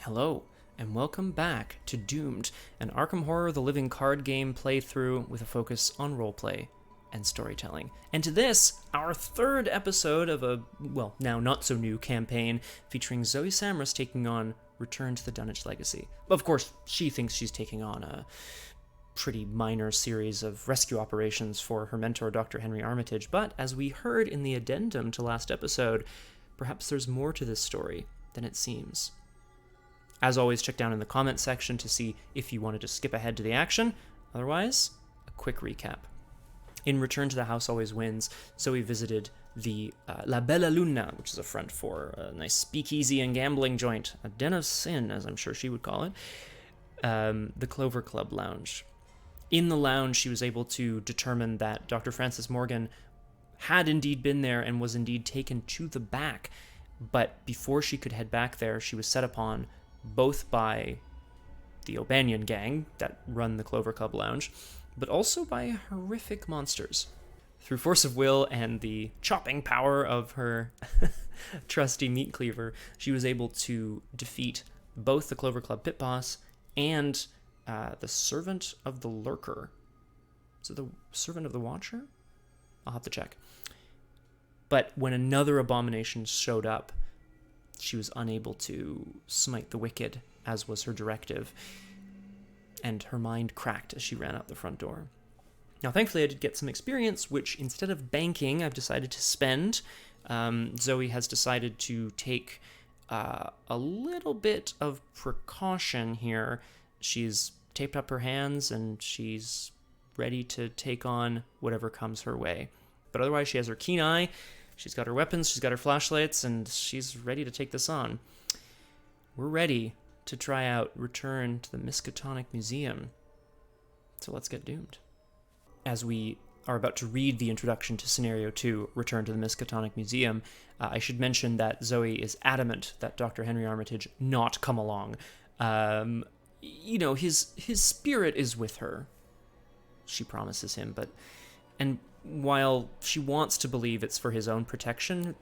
Hello, and welcome back to Doomed, an Arkham Horror the Living card game playthrough with a focus on roleplay and storytelling. And to this, our third episode of a, well, now not so new campaign featuring Zoey Samaras taking on Return to the Dunwich Legacy. Of course, she thinks she's taking on a pretty minor series of rescue operations for her mentor, Dr. Henry Armitage, but as we heard in the addendum to last episode, perhaps there's more to this story than it seems. As always, check down in the comments section to see if you wanted to skip ahead to the action. Otherwise, a quick recap. In Return to the House Always Wins, Zoe visited the La Bella Luna, which is a front for a nice speakeasy and gambling joint, a den of sin, as I'm sure she would call it, the Clover Club Lounge. In the lounge, she was able to determine that Dr. Francis Morgan had indeed been there and was indeed taken to the back, but before she could head back there, she was set upon both by the O'Banion gang that run the Clover Club Lounge, but also by horrific monsters. Through force of will and the chopping power of her trusty meat cleaver, she was able to defeat both the Clover Club pit boss and the Servant of the Lurker. Is it the Servant of the Watcher? I'll have to check. But when another abomination showed up, she was unable to smite the wicked, as was her directive, and her mind cracked as she ran out the front door. Now, thankfully, I did get some experience, which instead of banking, I've decided to spend. Zoe has decided to take a little bit of precaution here. She's taped up her hands, and she's ready to take on whatever comes her way. But otherwise, she has her keen eye. She's got her weapons, she's got her flashlights, and she's ready to take this on. We're ready to try out Return to the Miskatonic Museum. So let's get doomed. As we are about to read the introduction to Scenario 2, Return to the Miskatonic Museum, I should mention that Zoe is adamant that Dr. Henry Armitage not come along. His spirit is with her, she promises him, and while she wants to believe it's for his own protection,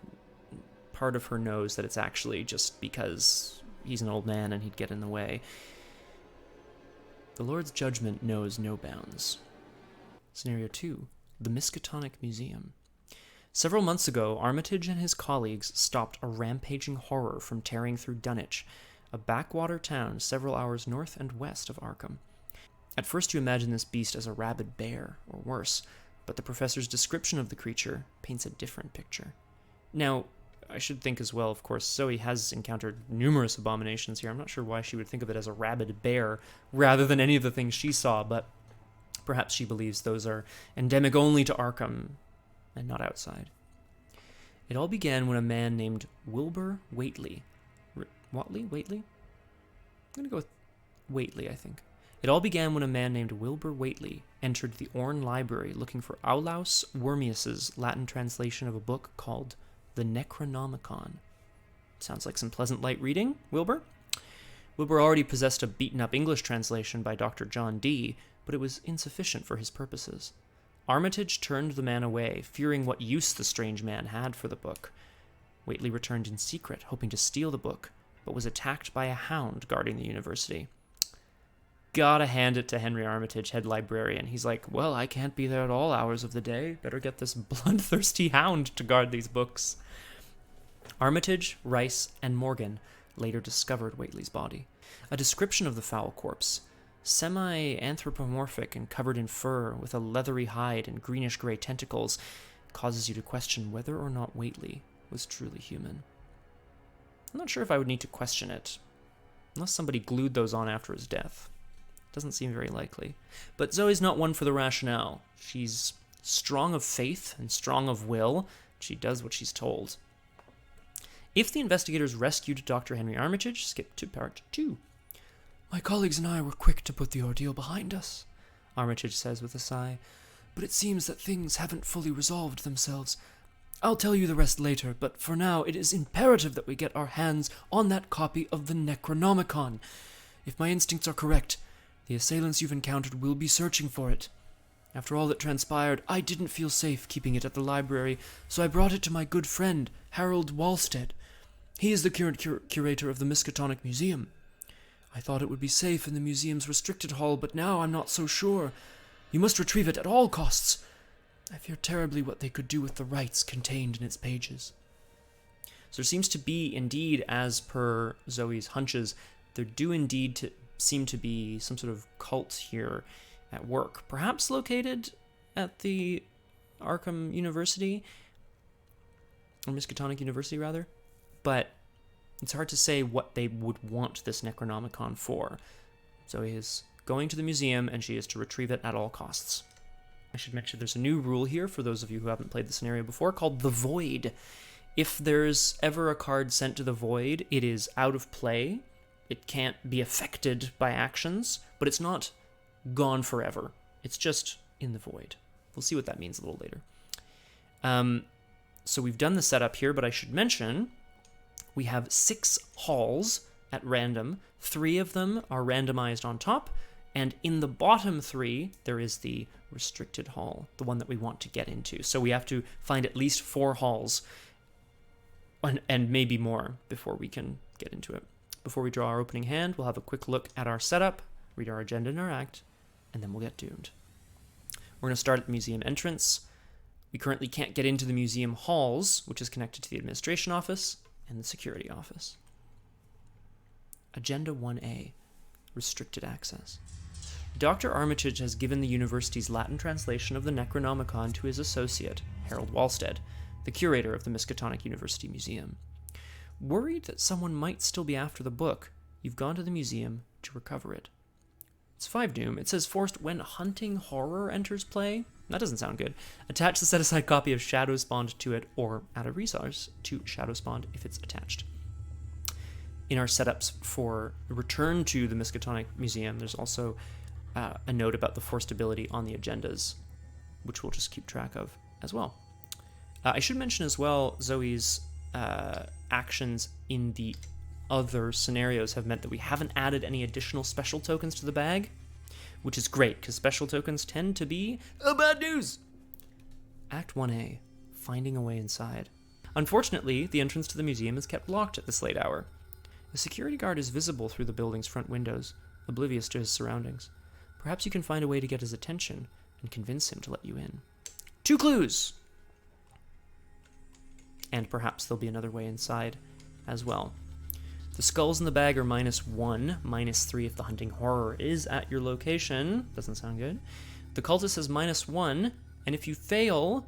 part of her knows that it's actually just because he's an old man and he'd get in the way. The Lord's judgment knows no bounds. Scenario 2, the Miskatonic Museum. Several months ago, Armitage and his colleagues stopped a rampaging horror from tearing through Dunwich, a backwater town several hours north and west of Arkham. At first you imagine this beast as a rabid bear, or worse, but the professor's description of the creature paints a different picture. Now, I should think as well, of course, Zoe has encountered numerous abominations here. I'm not sure why she would think of it as a rabid bear rather than any of the things she saw, but perhaps she believes those are endemic only to Arkham and not outside. It all began when a man named Wilbur Whately. Whately? I'm going to go with Whately, I think. It all began when a man named Wilbur Whately entered the Orne Library looking for Aulaus Wormius's Latin translation of a book called the Necronomicon. Sounds like some pleasant light reading, Wilbur? Wilbur already possessed a beaten-up English translation by Dr. John Dee, but it was insufficient for his purposes. Armitage turned the man away, fearing what use the strange man had for the book. Whately returned in secret, hoping to steal the book, but was attacked by a hound guarding the university. Gotta hand it to Henry Armitage, head librarian. He's like, well, I can't be there at all hours of the day. Better get this bloodthirsty hound to guard these books. Armitage, Rice, and Morgan later discovered Whately's body. A description of the foul corpse, semi-anthropomorphic and covered in fur with a leathery hide and greenish-gray tentacles, causes you to question whether or not Whately was truly human. I'm not sure if I would need to question it, unless somebody glued those on after his death. Doesn't seem very likely. But Zoe's not one for the rationale. She's strong of faith and strong of will. She does what she's told. If the investigators rescued Dr. Henry Armitage, skip to part 2. My colleagues and I were quick to put the ordeal behind us, Armitage says with a sigh, but it seems that things haven't fully resolved themselves. I'll tell you the rest later, but for now it is imperative that we get our hands on that copy of the Necronomicon. If my instincts are correct, the assailants you've encountered will be searching for it. After all that transpired, I didn't feel safe keeping it at the library, so I brought it to my good friend, Harold Walstead. He is the current curator of the Miskatonic Museum. I thought it would be safe in the museum's restricted hall, but now I'm not so sure. You must retrieve it at all costs. I fear terribly what they could do with the rites contained in its pages. So there seems to be, indeed, as per Zoe's hunches, there do indeed seem to be some sort of cult here at work, perhaps located at the Arkham University, or Miskatonic University, rather, but it's hard to say what they would want this Necronomicon for. Zoe is going to the museum, and she is to retrieve it at all costs. I should mention there's a new rule here for those of you who haven't played the scenario before called the Void. If there's ever a card sent to the Void, it is out of play. It can't be affected by actions, but it's not gone forever. It's just in the Void. We'll see what that means a little later. So we've done the setup here, but I should mention we have 6 halls at random. 3 of them are randomized on top, and in the bottom 3, there is the restricted hall, the one that we want to get into. So we have to find at least 4 halls, and maybe more, before we can get into it. Before we draw our opening hand, we'll have a quick look at our setup, read our agenda and our act, and then we'll get doomed. We're going to start at the museum entrance. We currently can't get into the museum halls, which is connected to the administration office and the security office. Agenda 1A, restricted access. Dr. Armitage has given the university's Latin translation of the Necronomicon to his associate, Harold Walstead, the curator of the Miskatonic University Museum. Worried that someone might still be after the book, you've gone to the museum to recover it. It's 5 doom. It says forced when hunting horror enters play. That doesn't sound good. Attach the set-aside copy of Shadow Spawned to it, or add a resource to Shadow Spawned if it's attached. In our setups for return to the Miskatonic Museum, there's also a note about the forced ability on the agendas, which we'll just keep track of as well. I should mention as well, Zoe's actions in the other scenarios have meant that we haven't added any additional special tokens to the bag, which is great, because special tokens tend to be bad news. Act 1A, finding a way inside. Unfortunately, the entrance to the museum is kept locked at this late hour. The security guard is visible through the building's front windows, oblivious to his surroundings. Perhaps you can find a way to get his attention and convince him to let you in. 2 clues! And perhaps there'll be another way inside as well. The skulls in the bag are -1, -3 if the hunting horror is at your location. Doesn't sound good. The cultist has -1, and if you fail,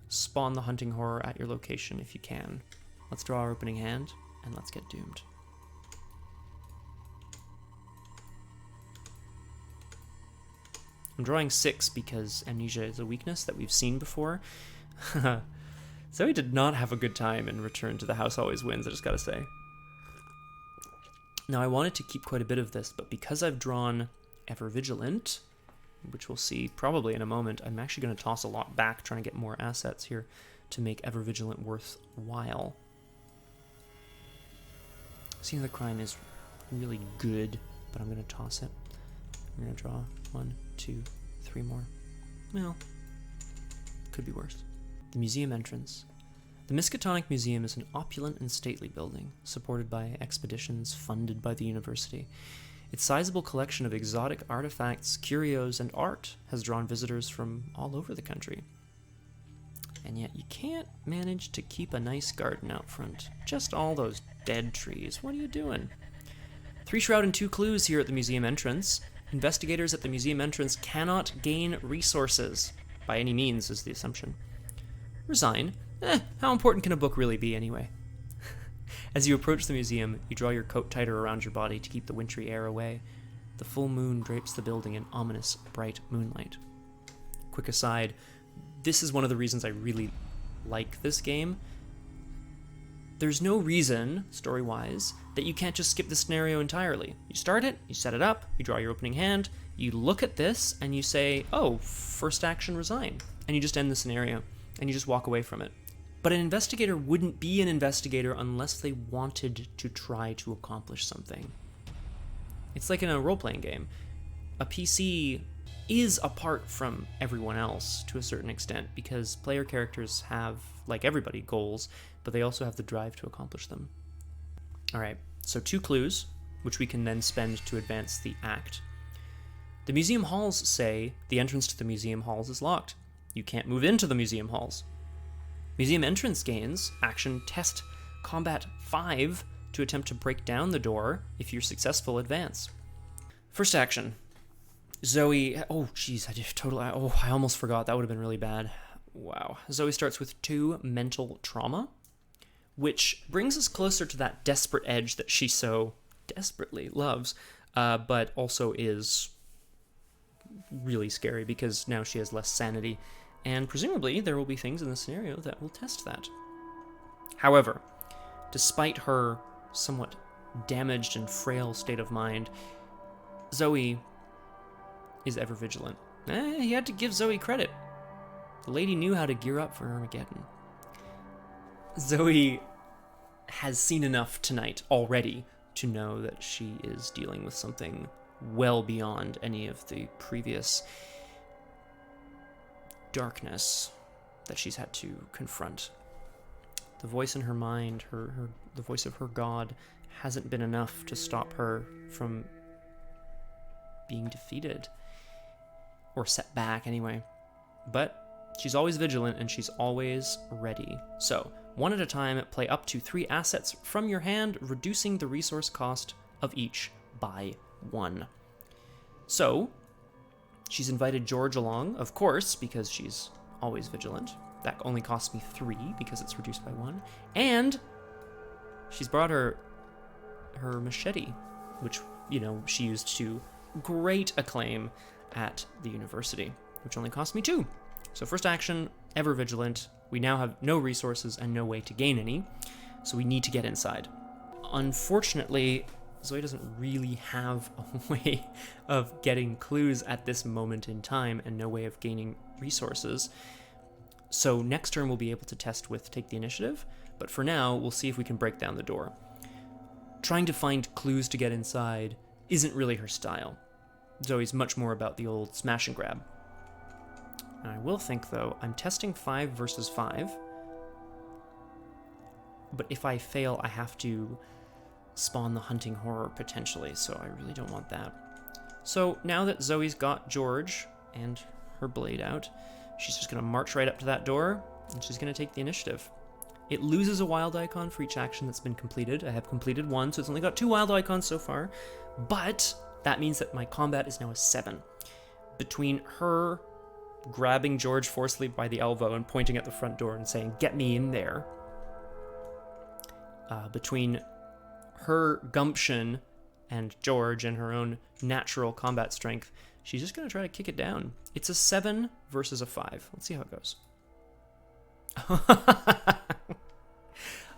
spawn the hunting horror at your location if you can. Let's draw our opening hand, and let's get doomed. I'm drawing 6 because amnesia is a weakness that we've seen before. Zoe did not have a good time in Return to the House Always Wins, I just gotta say. Now, I wanted to keep quite a bit of this, but because I've drawn Ever Vigilant, which we'll see probably in a moment, I'm actually going to toss a lot back, trying to get more assets here to make Ever Vigilant worthwhile. Scene of the crime is really good, but I'm going to toss it. I'm going to draw 1, 2, 3 more. Well, could be worse. The museum entrance. The Miskatonic Museum is an opulent and stately building, supported by expeditions funded by the university. Its sizable collection of exotic artifacts, curios, and art has drawn visitors from all over the country. And yet you can't manage to keep a nice garden out front. Just all those dead trees. What are you doing? 3 shroud and 2 clues here at the museum entrance. Investigators at the museum entrance cannot gain resources. By any means is the assumption. Resign. How important can a book really be anyway? As you approach the museum, you draw your coat tighter around your body to keep the wintry air away. The full moon drapes the building in ominous, bright moonlight. Quick aside, this is one of the reasons I really like this game. There's no reason, story-wise, that you can't just skip the scenario entirely. You start it, you set it up, you draw your opening hand, you look at this, and you say, oh, first action, resign. And you just end the scenario, and you just walk away from it. But an investigator wouldn't be an investigator unless they wanted to try to accomplish something. It's like in a role-playing game. A PC is apart from everyone else to a certain extent because player characters have, like everybody, goals, but they also have the drive to accomplish them. All right, so 2 clues. which we can then spend to advance the act. The museum halls say the entrance to the museum halls is locked. You can't move into the museum halls. Museum entrance gains action test combat 5 to attempt to break down the door. If you're successful, advance. First action. Zoey, oh jeez, I almost forgot. That would have been really bad. Wow. Zoey starts with 2 mental trauma, which brings us closer to that desperate edge that she so desperately loves, but also is really scary because now she has less sanity, and presumably there will be things in the scenario that will test that. However, despite her somewhat damaged and frail state of mind, Zoey is ever vigilant. He had to give Zoey credit. The lady knew how to gear up for Armageddon. Zoey has seen enough tonight already to know that she is dealing with something well beyond any of the previous darkness that she's had to confront. The voice in her mind, the voice of her god, hasn't been enough to stop her from being defeated. Or set back, anyway. But she's always vigilant, and she's always ready. So, one at a time, play up to 3 assets from your hand, reducing the resource cost of each by 1. So, she's invited George along, of course, because she's always vigilant. That only costs me 3 because it's reduced by 1. And she's brought her machete, which, she used to great acclaim at the university, which only cost me 2. So first action, ever vigilant. We now have no resources and no way to gain any, so we need to get inside. Unfortunately, Zoey doesn't really have a way of getting clues at this moment in time and no way of gaining resources. So next turn we'll be able to test with Take the Initiative, but for now we'll see if we can break down the door. Trying to find clues to get inside isn't really her style. Zoey's much more about the old smash and grab. And I will think, though, I'm testing 5 versus 5. But if I fail, I have to spawn the hunting horror, potentially, so I really don't want that. So now that Zoey's got George and her blade out, she's just going to march right up to that door, and she's going to take the initiative. It loses a wild icon for each action that's been completed. I have completed 1, so it's only got 2 wild icons so far. But that means that my combat is now a 7. Between her grabbing George forcefully by the elbow and pointing at the front door and saying, "Get me in there," between her gumption and George and her own natural combat strength, she's just going to try to kick it down. It's a 7 versus a 5. Let's see how it goes.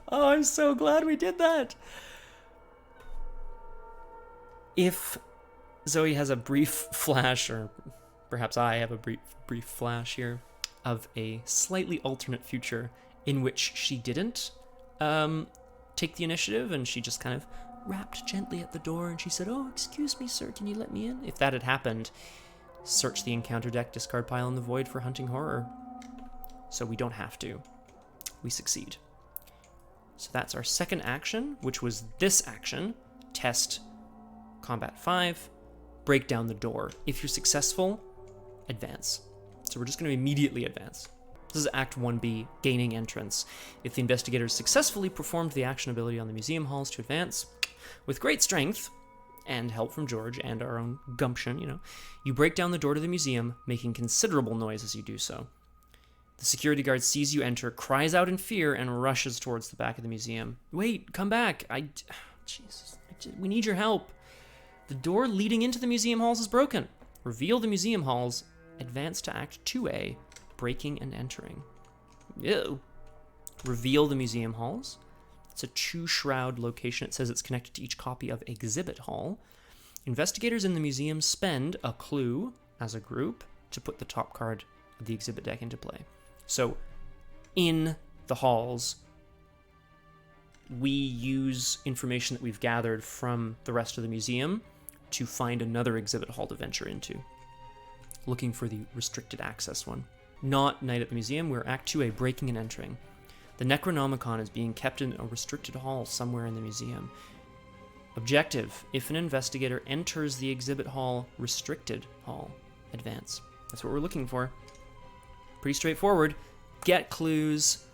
Oh, I'm so glad we did that. If Zoey has a brief flash, or perhaps I have a brief flash here, of a slightly alternate future in which she didn't take the initiative and she just kind of rapped gently at the door and she said, "Oh, excuse me, sir, can you let me in?" If that had happened, search the encounter deck discard pile in the void for hunting horror. So we don't have to. We succeed. So that's our second action, which was this action. Test combat 5, break down the door. If you're successful, advance. So we're just going to immediately advance. This is Act 1B, gaining entrance. If the investigators successfully performed the action ability on the museum halls to advance, with great strength, and help from George and our own gumption, you break down the door to the museum, making considerable noise as you do so. The security guard sees you enter, cries out in fear, and rushes towards the back of the museum. "Wait, come back. Jesus. We need your help. The door leading into the museum halls is broken. Reveal the museum halls. Advance to Act 2A, breaking and entering." Ew. Reveal the museum halls. It's a 2-shroud location. It says it's connected to each copy of Exhibit Hall. Investigators in the museum spend a clue as a group to put the top card of the exhibit deck into play. So, in the halls, we use information that we've gathered from the rest of the museum to find another exhibit hall to venture into. Looking for the restricted access one. Not Night at the Museum, we're Act 2A, breaking and entering. The Necronomicon is being kept in a restricted hall somewhere in the museum. Objective: if an investigator enters the exhibit hall, restricted hall, advance. That's what we're looking for. Pretty straightforward. Get clues,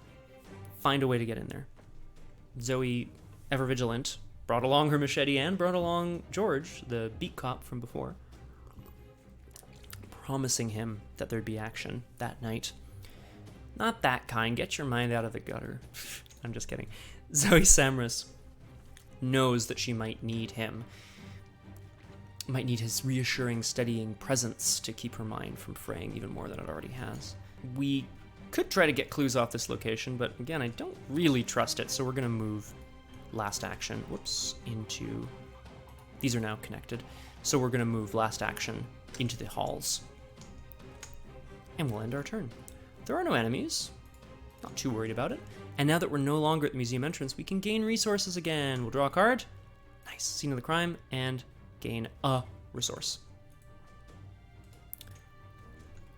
find a way to get in there. Zoey, ever vigilant, brought along her machete and brought along George, the beat cop from before, promising him that there'd be action that night. Not that kind. Get your mind out of the gutter. I'm just kidding. Zoey Samaras knows that she might need him. Might need his reassuring, steadying presence to keep her mind from fraying even more than it already has. We could try to get clues off this location, but again, I don't really trust it, so we're going to move last action, into... These are now connected. So we're going to move last action into the halls. And we'll end our turn. There are no enemies. Not too worried about it. And now that we're no longer at the museum entrance, we can gain resources again. We'll draw a card. Nice. Scene of the crime. And gain a resource.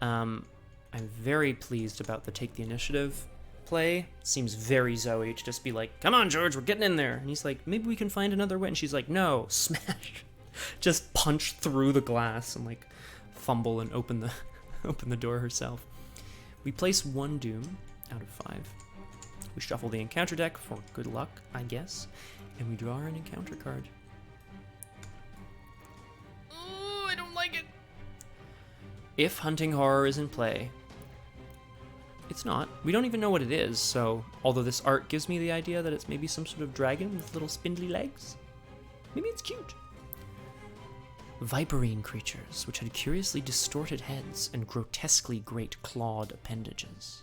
I'm very pleased about the take the initiative play. Seems very Zoey to just be like, come on, George, we're getting in there. And he's like, maybe we can find another way. And she's like, no, smash. Just punch through the glass and like fumble and open the door herself. We place 1 doom out of 5. We shuffle the encounter deck for good luck, I guess, and we draw an encounter card. Oh, I don't like it. If hunting horror is in play, it's not. We don't even know what it is, so although this art gives me the idea that it's maybe some sort of dragon with little spindly legs, maybe it's cute. Viperine creatures, which had curiously distorted heads and grotesquely great clawed appendages.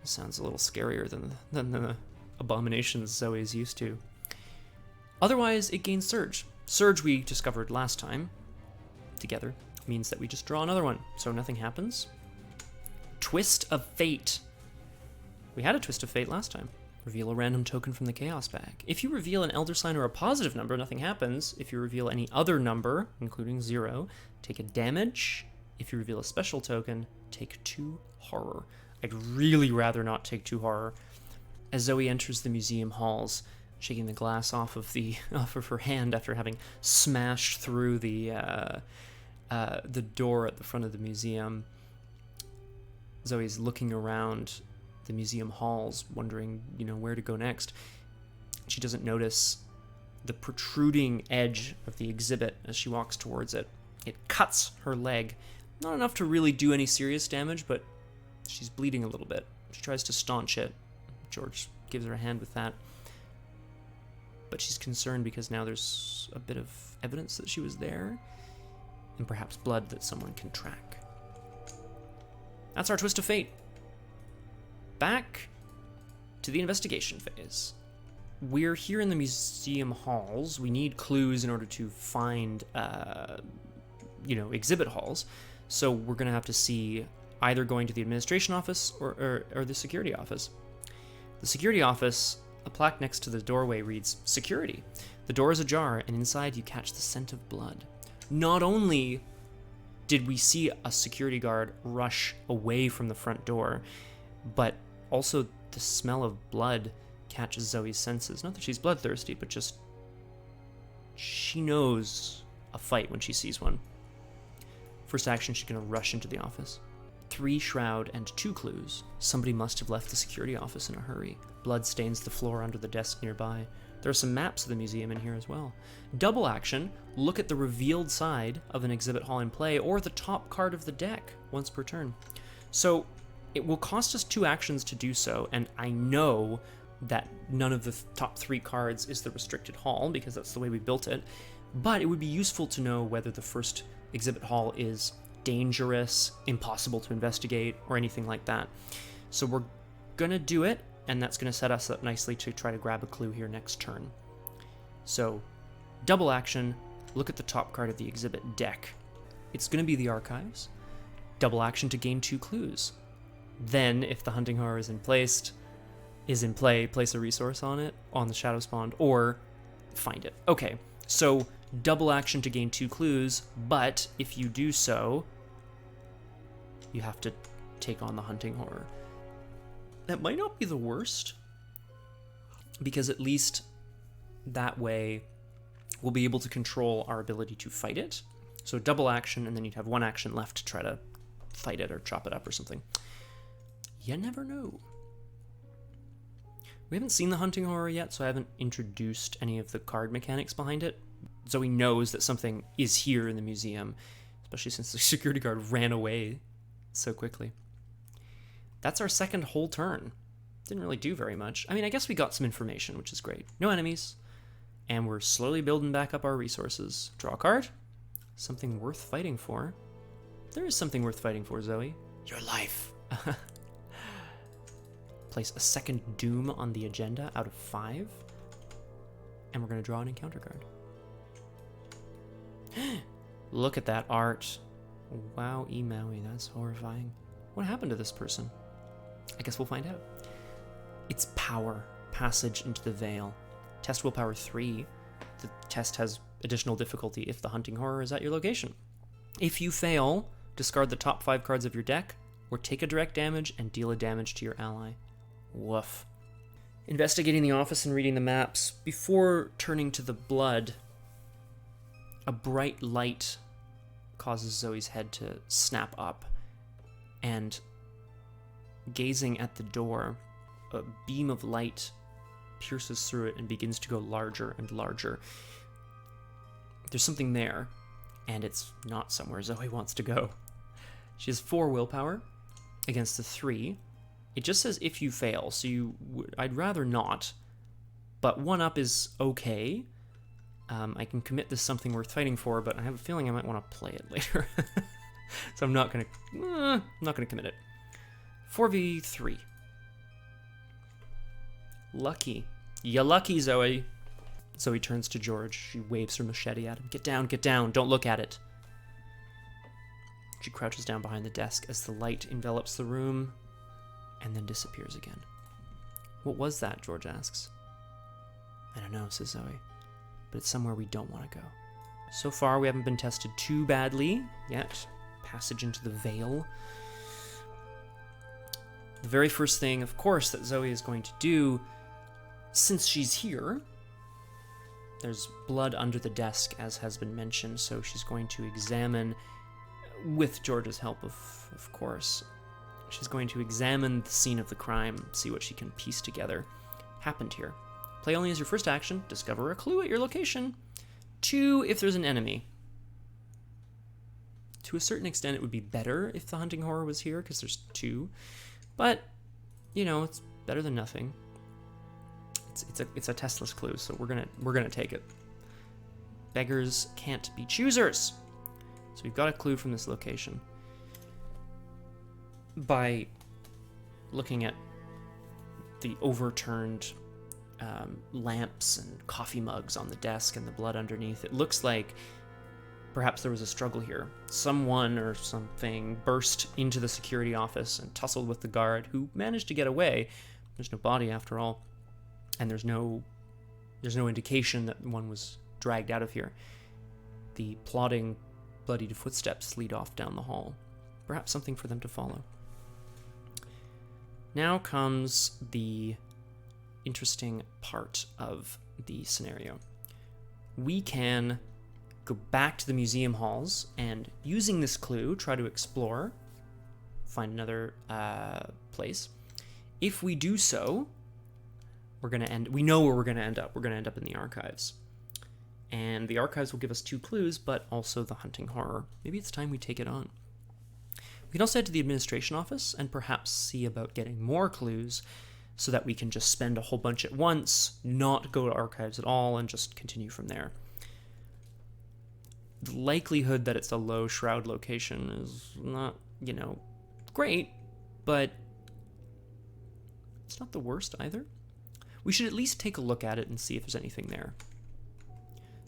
This sounds a little scarier than the abominations Zoe's used to. Otherwise, it gains Surge. Surge we discovered last time, together, means that we just draw another one, so nothing happens. Twist of Fate. We had a Twist of Fate last time. Reveal a random token from the Chaos bag. If you reveal an Elder Sign or a positive number, nothing happens. If you reveal any other number, including 0, take a damage. If you reveal a special token, take 2 horror. I'd really rather not take 2 horror. As Zoey enters the museum halls, shaking the glass off of her hand after having smashed through the door at the front of the museum, Zoe's looking around the museum halls, wondering, where to go next. She doesn't notice the protruding edge of the exhibit as she walks towards it. It cuts her leg. Not enough to really do any serious damage, but she's bleeding a little bit. She tries to staunch it. George gives her a hand with that. But she's concerned because now there's a bit of evidence that she was there, and perhaps blood that someone can track. That's our Twist of Fate. Back to the investigation phase. We're here in the museum halls. We need clues in order to find, exhibit halls. So we're going to have to see either going to the administration office or the security office. The security office, a plaque next to the doorway reads, Security. The door is ajar, and inside you catch the scent of blood. Not only did we see a security guard rush away from the front door, but also the smell of blood catches Zoe's senses. Not that she's bloodthirsty, but just she knows a fight when she sees one. First action, she's going to rush into the office. 3 shroud and 2 clues. Somebody must have left the security office in a hurry. Blood stains the floor under the desk nearby. There are some maps of the museum in here as well. Double action, look at the revealed side of an exhibit hall in play or the top card of the deck once per turn. So it will cost us 2 actions to do so, and I know that none of the top 3 cards is the restricted hall because that's the way we built it, but it would be useful to know whether the first exhibit hall is dangerous, impossible to investigate, or anything like that. So we're gonna do it, and that's gonna set us up nicely to try to grab a clue here next turn. So double action, look at the top card of the exhibit deck. It's gonna be the archives. Double action to gain 2 clues. Then, if the hunting horror is in play, place a resource on it, on the shadow spawned, or find it. Okay, so double action to gain 2 clues, but if you do so, you have to take on the hunting horror. That might not be the worst, because at least That way, we'll be able to control our ability to fight it. So double action, and then you'd have one action left to try to fight it or chop it up or something. You never know. We haven't seen the hunting horror yet, so I haven't introduced any of the card mechanics behind it. Zoe knows that something is here in the museum, especially since the security guard ran away so quickly. That's our second whole turn. Didn't really do very much. I mean, I guess we got some information, which is great. No enemies. And we're slowly building back up our resources. Draw a card. Something worth fighting for. There is something worth fighting for, Zoe. Your life. Place a second Doom on the agenda out of 5. And we're going to draw an encounter card. Look at that art. Wowie Maui, that's horrifying. What happened to this person? I guess we'll find out. It's power. Passage into the veil. Test willpower 3. The test has additional difficulty if the hunting horror is at your location. If you fail, discard the top 5 cards of your deck, or take a direct damage and deal a damage to your ally. Woof. Investigating the office and reading the maps, before turning to the blood, a bright light causes Zoe's head to snap up, and gazing at the door, a beam of light pierces through it and begins to go larger and larger. There's something there, and it's not somewhere Zoe wants to go. She has 4 willpower against the 3. It just says if you fail, so I'd rather not, but 1 up is okay. I can commit this something worth fighting for, but I have a feeling I might want to play it later. So I'm not gonna commit it. 4v3. Lucky. You lucky, Zoe. Zoe turns to George. She waves her machete at him. Get down, don't look at it. She crouches down behind the desk as the light envelops the room and then disappears again. What was that? George asks. I don't know, says Zoe, but it's somewhere we don't want to go. So far, we haven't been tested too badly yet. Passage into the veil. The very first thing, of course, that Zoe is going to do, since she's here, there's blood under the desk, as has been mentioned, so she's going to examine, with George's help, of course, she's going to examine the scene of the crime, see what she can piece together happened here. Play only as your first action, discover a clue at your location. 2, if there's an enemy. To a certain extent, it would be better if the hunting horror was here, because there's 2. But, you know, it's better than nothing. It's a testless clue, so we're gonna take it. Beggars can't be choosers. So we've got a clue from this location. By looking at the overturned lamps and coffee mugs on the desk and the blood underneath, it looks like perhaps there was a struggle here. Someone or something burst into the security office and tussled with the guard, who managed to get away. There's no body after all, and there's no indication that one was dragged out of here. The plodding, bloodied footsteps lead off down the hall. Perhaps something for them to follow. Now comes the interesting part of the scenario. We can go back to the museum halls and, using this clue, try to explore, find another place. If we do so, we know where we're going to end up. We're going to end up in the archives. And the archives will give us 2 clues, but also the hunting horror. Maybe it's time we take it on. We can also head to the administration office and perhaps see about getting more clues so that we can just spend a whole bunch at once, not go to archives at all, and just continue from there. The likelihood that it's a low shroud location is not, great, but it's not the worst either. We should at least take a look at it and see if there's anything there.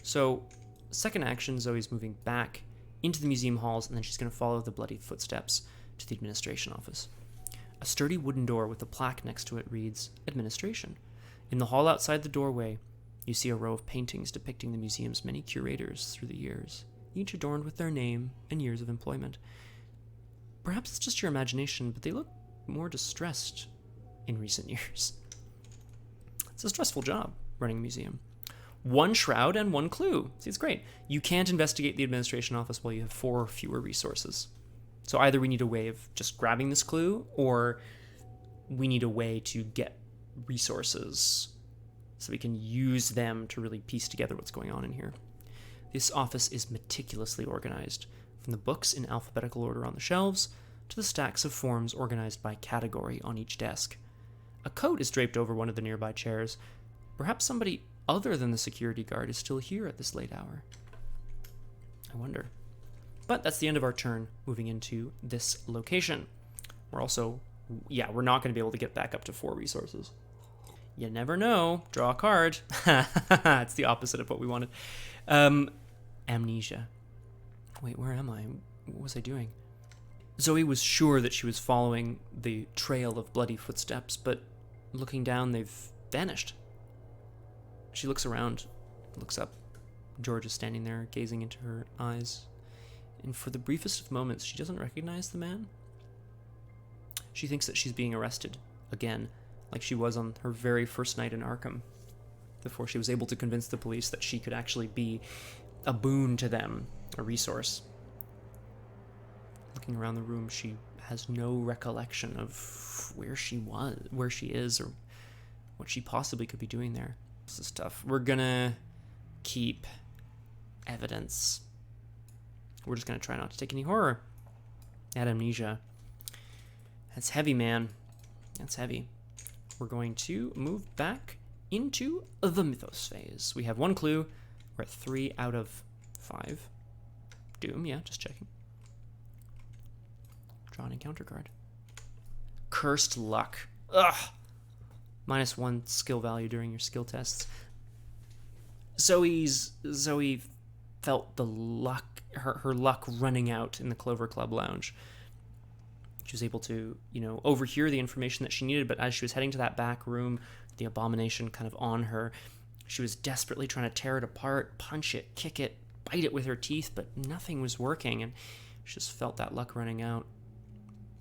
So, second action, Zoe's moving back into the museum halls, and then she's going to follow the bloody footsteps to the administration office. A sturdy wooden door with a plaque next to it reads, Administration. In the hall outside the doorway, you see a row of paintings depicting the museum's many curators through the years, each adorned with their name and years of employment. Perhaps it's just your imagination, but they look more distressed in recent years. It's a stressful job, running a museum. 1 shroud and 1 clue. See, it's great. You can't investigate the administration office while you have 4 or fewer resources. So either we need a way of just grabbing this clue, or we need a way to get resources so we can use them to really piece together what's going on in here. This office is meticulously organized, from the books in alphabetical order on the shelves to the stacks of forms organized by category on each desk. A coat is draped over one of the nearby chairs. Perhaps somebody other than the security guard is still here at this late hour. I wonder. But that's the end of our turn, moving into this location. We're also, we're not going to be able to get back up to 4 resources. You never know. Draw a card. It's the opposite of what we wanted. Amnesia. Wait, where am I? What was I doing? Zoe was sure that she was following the trail of bloody footsteps, but looking down, they've vanished. She looks around, looks up. George is standing there, gazing into her eyes. And for the briefest of moments, she doesn't recognize the man. She thinks that she's being arrested again, like she was on her very first night in Arkham, before she was able to convince the police that she could actually be a boon to them, a resource. Looking around the room, she has no recollection of where she was, where she is, or what she possibly could be doing there. This is tough. We're gonna keep evidence. We're just gonna try not to take any horror. Add amnesia. That's heavy, man. That's heavy. We're going to move back into the mythos phase. We have 1 clue. We're at 3 out of 5. Doom, yeah, just checking. Draw an encounter card. Cursed luck. Ugh. -1 skill value during your skill tests. Zoe felt the luck, her luck running out in the Clover Club lounge. She was able to, overhear the information that she needed, but as she was heading to that back room, the abomination kind of on her, she was desperately trying to tear it apart, punch it, kick it, bite it with her teeth, but nothing was working, and she just felt that luck running out.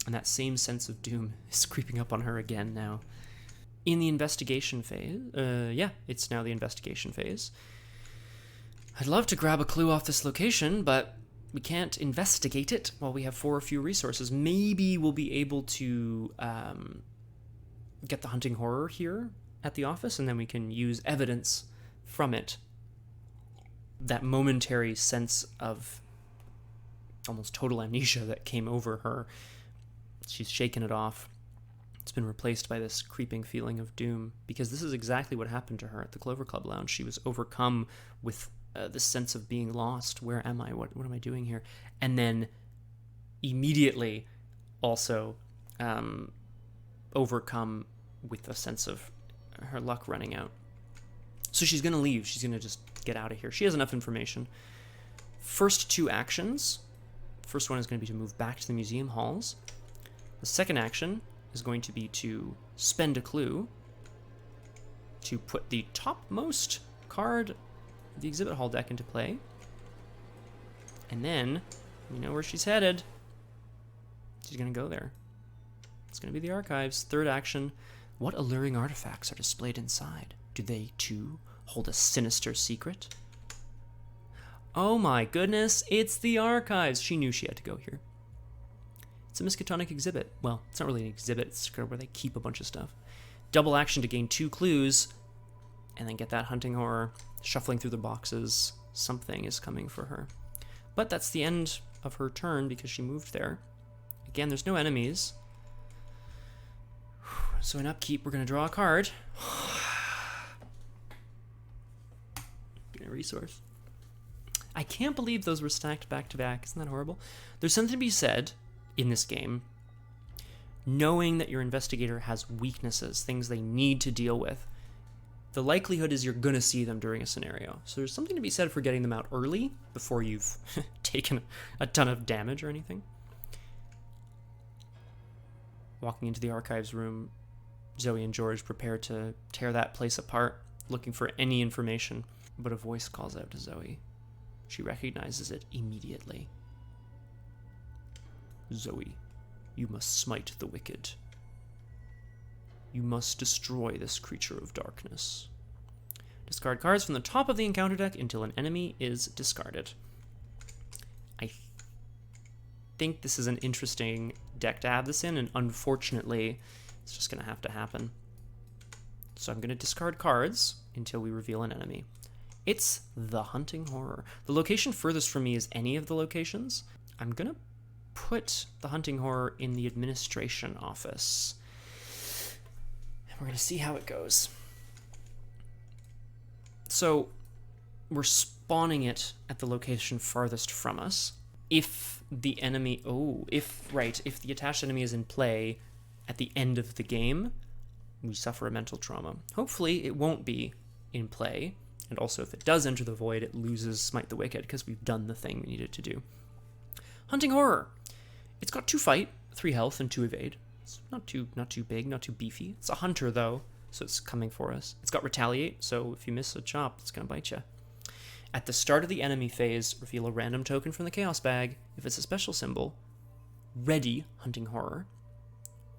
And that same sense of doom is creeping up on her again now. In the investigation phase, it's now the investigation phase. I'd love to grab a clue off this location, but we can't investigate it while we have 4 or few resources. Maybe we'll be able to get the hunting horror here at the office, and then we can use evidence from it. That momentary sense of almost total amnesia that came over her, she's shaken it off. It's been replaced by this creeping feeling of doom, because this is exactly what happened to her at the Clover Club lounge. She was overcome with this sense of being lost. Where am I? What am I doing here? And then immediately also overcome with a sense of her luck running out. So she's going to leave. She's going to just get out of here. She has enough information. First 2 actions. First one is going to be to move back to the museum halls. The second action is going to be to spend a clue to put the topmost card of the exhibit hall deck into play. And then, we know where she's headed. She's going to go there. It's going to be the archives. Third action, what alluring artifacts are displayed inside? Do they, too, hold a sinister secret? Oh my goodness, it's the archives. She knew she had to go here. It's a Miskatonic exhibit. Well, it's not really an exhibit, it's where they keep a bunch of stuff. Double action to gain 2 clues, and then get that hunting horror, shuffling through the boxes. Something is coming for her. But that's the end of her turn because she moved there. Again, there's no enemies. So in upkeep, we're going to draw a card. Get a resource. I can't believe those were stacked back to back. Isn't that horrible? There's something to be said in this game, knowing that your investigator has weaknesses, things they need to deal with. The likelihood is you're going to see them during a scenario. So there's something to be said for getting them out early before you've taken a ton of damage or anything. Walking into the archives room, Zoe and George prepare to tear that place apart, looking for any information. But a voice calls out to Zoe. She recognizes it immediately. Zoe, you must smite the wicked. You must destroy this creature of darkness. Discard cards from the top of the encounter deck until an enemy is discarded. I think this is an interesting deck to have this in, and unfortunately, it's just going to have to happen. So I'm going to discard cards until we reveal an enemy. It's the Hunting Horror. The location furthest from me is any of the locations. I'm going to put the Hunting Horror in the administration office. And we're going to see how it goes. So we're spawning it at the location farthest from us. If the enemy, if the attached enemy is in play at the end of the game, we suffer a mental trauma. Hopefully it won't be in play, and also if it does enter the void, it loses Smite the Wicked, because we've done the thing we needed to do. Hunting Horror. It's got 2 fight, 3 health, and 2 evade. It's not too big, not too beefy. It's a hunter, though, so it's coming for us. It's got Retaliate, so if you miss a chop, it's going to bite you. At the start of the enemy phase, reveal a random token from the Chaos bag. If it's a special symbol, ready Hunting Horror.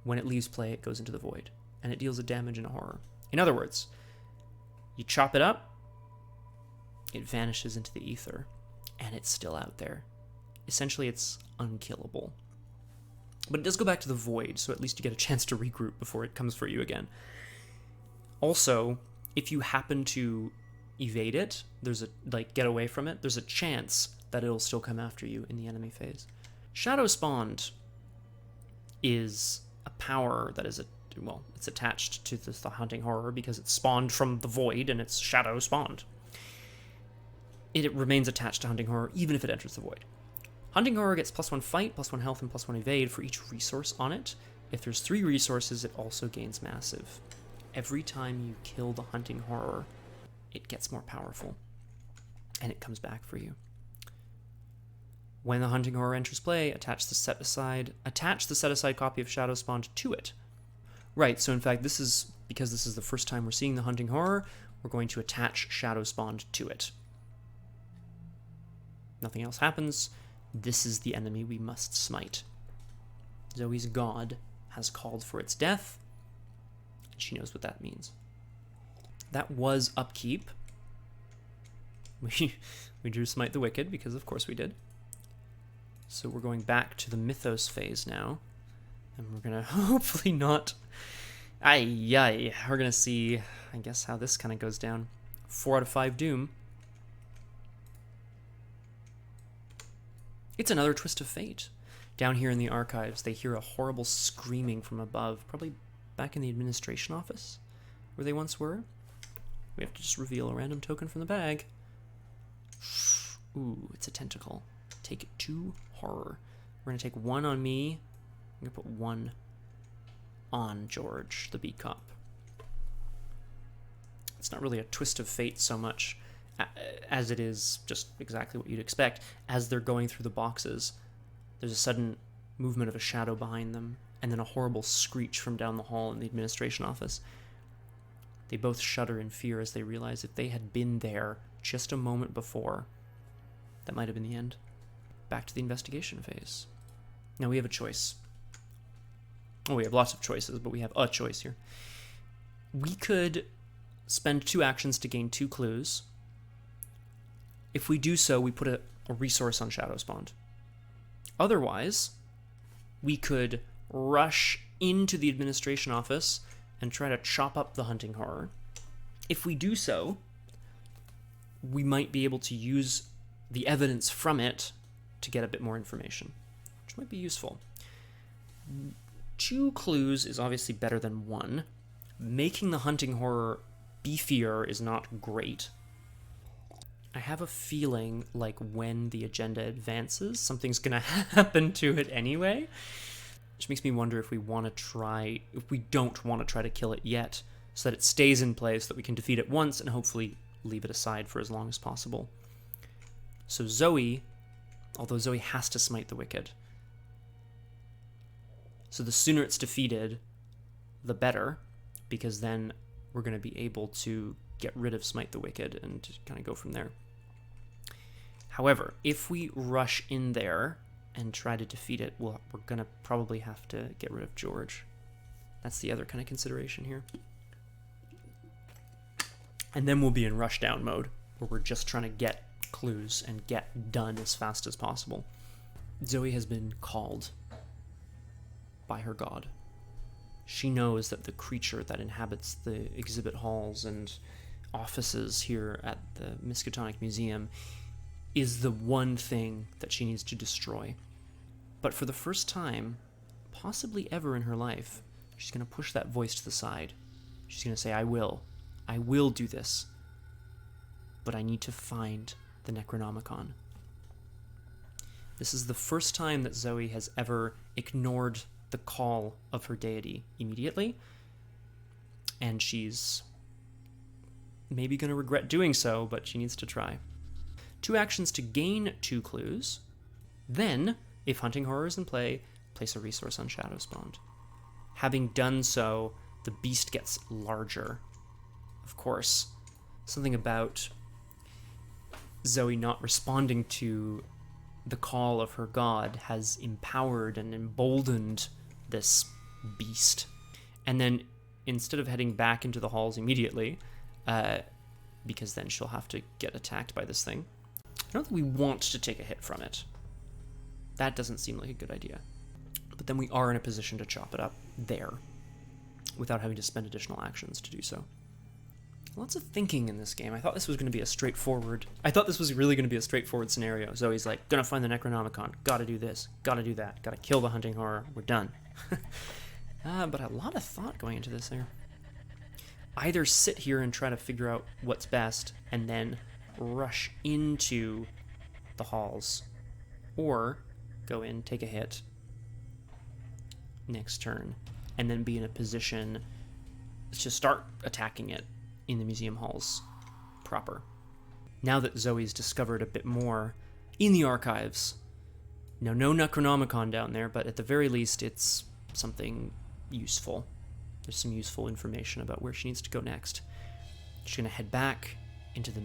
When it leaves play, it goes into the void, and it deals a damage and a horror. In other words, you chop it up, it vanishes into the ether, and it's still out there. Essentially, it's unkillable. But it does go back to the void, so at least you get a chance to regroup before it comes for you again. Also, if you happen to evade it, get away from it, there's a chance that it'll still come after you in the enemy phase. Shadow Spawned is a power that is it's attached to the Hunting Horror because it's spawned from the void and it's shadow spawned. It remains attached to Hunting Horror even if it enters the void. Hunting Horror gets +1 fight, +1 health, and +1 evade for each resource on it. If there's 3 resources, it also gains massive. Every time you kill the Hunting Horror, it gets more powerful, and it comes back for you. When the Hunting Horror enters play, attach the set-aside copy of Shadow Spawned to it. Right, so in fact, because this is the first time we're seeing the Hunting Horror, we're going to attach Shadow Spawned to it. Nothing else happens. This is the enemy we must smite. Zoey's god has called for its death, and she knows what that means. That was upkeep. We drew Smite the Wicked, because of course we did. So we're going back to the mythos phase now. And we're going to hopefully not... We're going to see, I guess, how this kind of goes down. 4 out of 5 Doom. It's another twist of fate. Down here in the archives, they hear a horrible screaming from above, probably back in the administration office, where they once were. We have to just reveal a random token from the bag. Ooh, it's a tentacle. Take 2 horror. We're going to take 1 on me. I'm going to put 1 on George, the beat cop. It's not really a twist of fate so much as it is just exactly what you'd expect. As they're going through the boxes, there's a sudden movement of a shadow behind them, and then a horrible screech from down the hall in the administration office. They both shudder in fear as they realize if they had been there just a moment before, that might have been the end. Back to the investigation phase. Now we have a choice. Oh, we have lots of choices, but we have a choice here. We could spend 2 actions to gain 2 clues. If we do so, we put a resource on Shadow Spawned. Otherwise, we could rush into the administration office and try to chop up the Hunting Horror. If we do so, we might be able to use the evidence from it to get a bit more information, which might be useful. 2 clues is obviously better than 1. Making the Hunting Horror beefier is not great. I have a feeling like when the agenda advances, something's going to happen to it anyway, which makes me wonder if we don't want to try to kill it yet, so that it stays in place, so that we can defeat it once and hopefully leave it aside for as long as possible. So Zoey, although Zoey has to smite the Wicked, so the sooner it's defeated, the better, because then we're going to be able to get rid of Smite the Wicked and kind of go from there. However, if we rush in there and try to defeat it, we're going to probably have to get rid of George. That's the other kind of consideration here. And then we'll be in rushdown mode, where we're just trying to get clues and get done as fast as possible. Zoey has been called by her god. She knows that the creature that inhabits the exhibit halls and offices here at the Miskatonic Museum is the one thing that she needs to destroy. But for the first time, possibly ever in her life, she's going to push that voice to the side. She's going to say, I will do this, but I need to find the Necronomicon. This is the first time that Zoey has ever ignored the call of her deity immediately, and she's maybe going to regret doing so, but she needs to try. 2 actions to gain 2 clues. Then, if hunting horror is in play, place a resource on Shadow Spawned. Having done so, the beast gets larger. Of course, something about Zoey not responding to the call of her god has empowered and emboldened this beast. And then, instead of heading back into the halls immediately, because then she'll have to get attacked by this thing, I don't think we want to take a hit from it. That doesn't seem like a good idea. But then we are in a position to chop it up there, without having to spend additional actions to do so. Lots of thinking in this game. I thought this was really going to be a straightforward scenario. Zoe's like, gonna find the Necronomicon, gotta do this, gotta do that, gotta kill the hunting horror, we're done. But a lot of thought going into this here. Either sit here and try to figure out what's best, and then rush into the halls, or go in, take a hit next turn, and then be in a position to start attacking it in the museum halls proper. Now that Zoe's discovered a bit more in the archives, now no Necronomicon down there, but at the very least it's something useful. There's some useful information about where she needs to go next. She's going to head back into the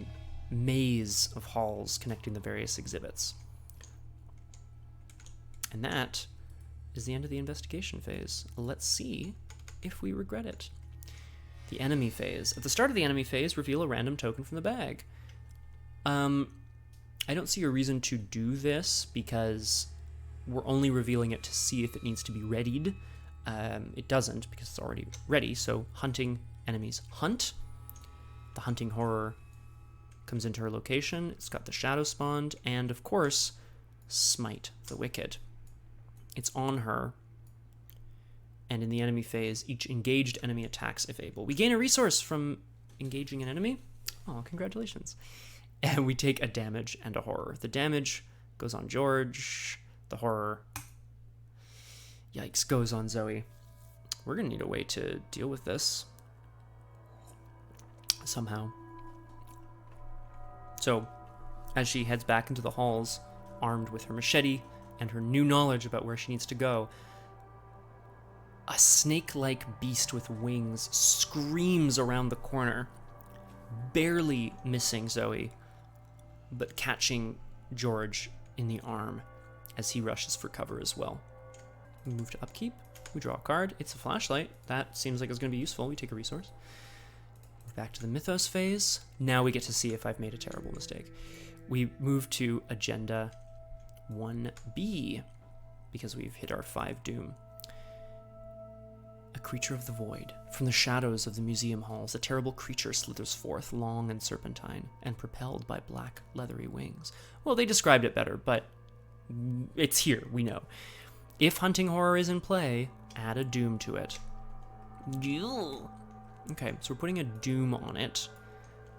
maze of halls connecting the various exhibits. And that is the end of the investigation phase. Let's see if we regret it. The enemy phase. At the start of the enemy phase, reveal a random token from the bag. I don't see a reason to do this because we're only revealing it to see if it needs to be readied. It doesn't because it's already ready, so hunting enemies hunt. The hunting horror comes into her location. It's got the shadow spawned, and of course, smite the wicked. It's on her, and in the enemy phase, each engaged enemy attacks if able. We gain a resource from engaging an enemy. Oh, congratulations. And we take a damage and a horror. The damage goes on George. The horror, yikes, goes on Zoey. We're going to need a way to deal with this somehow. So, as she heads back into the halls, armed with her machete and her new knowledge about where she needs to go, a snake-like beast with wings screams around the corner, barely missing Zoey, but catching George in the arm as he rushes for cover as well. We move to upkeep. We draw a card. It's a flashlight. That seems like it's going to be useful. We take a resource. Back to the mythos phase. Now we get to see if I've made a terrible mistake. We move to agenda 1B because we've hit our 5 doom. A creature of the void. From the shadows of the museum halls, a terrible creature slithers forth, long and serpentine, and propelled by black, leathery wings. Well, they described it better, but it's here, we know. If hunting horror is in play, add a doom to it. Okay, so we're putting a doom on it,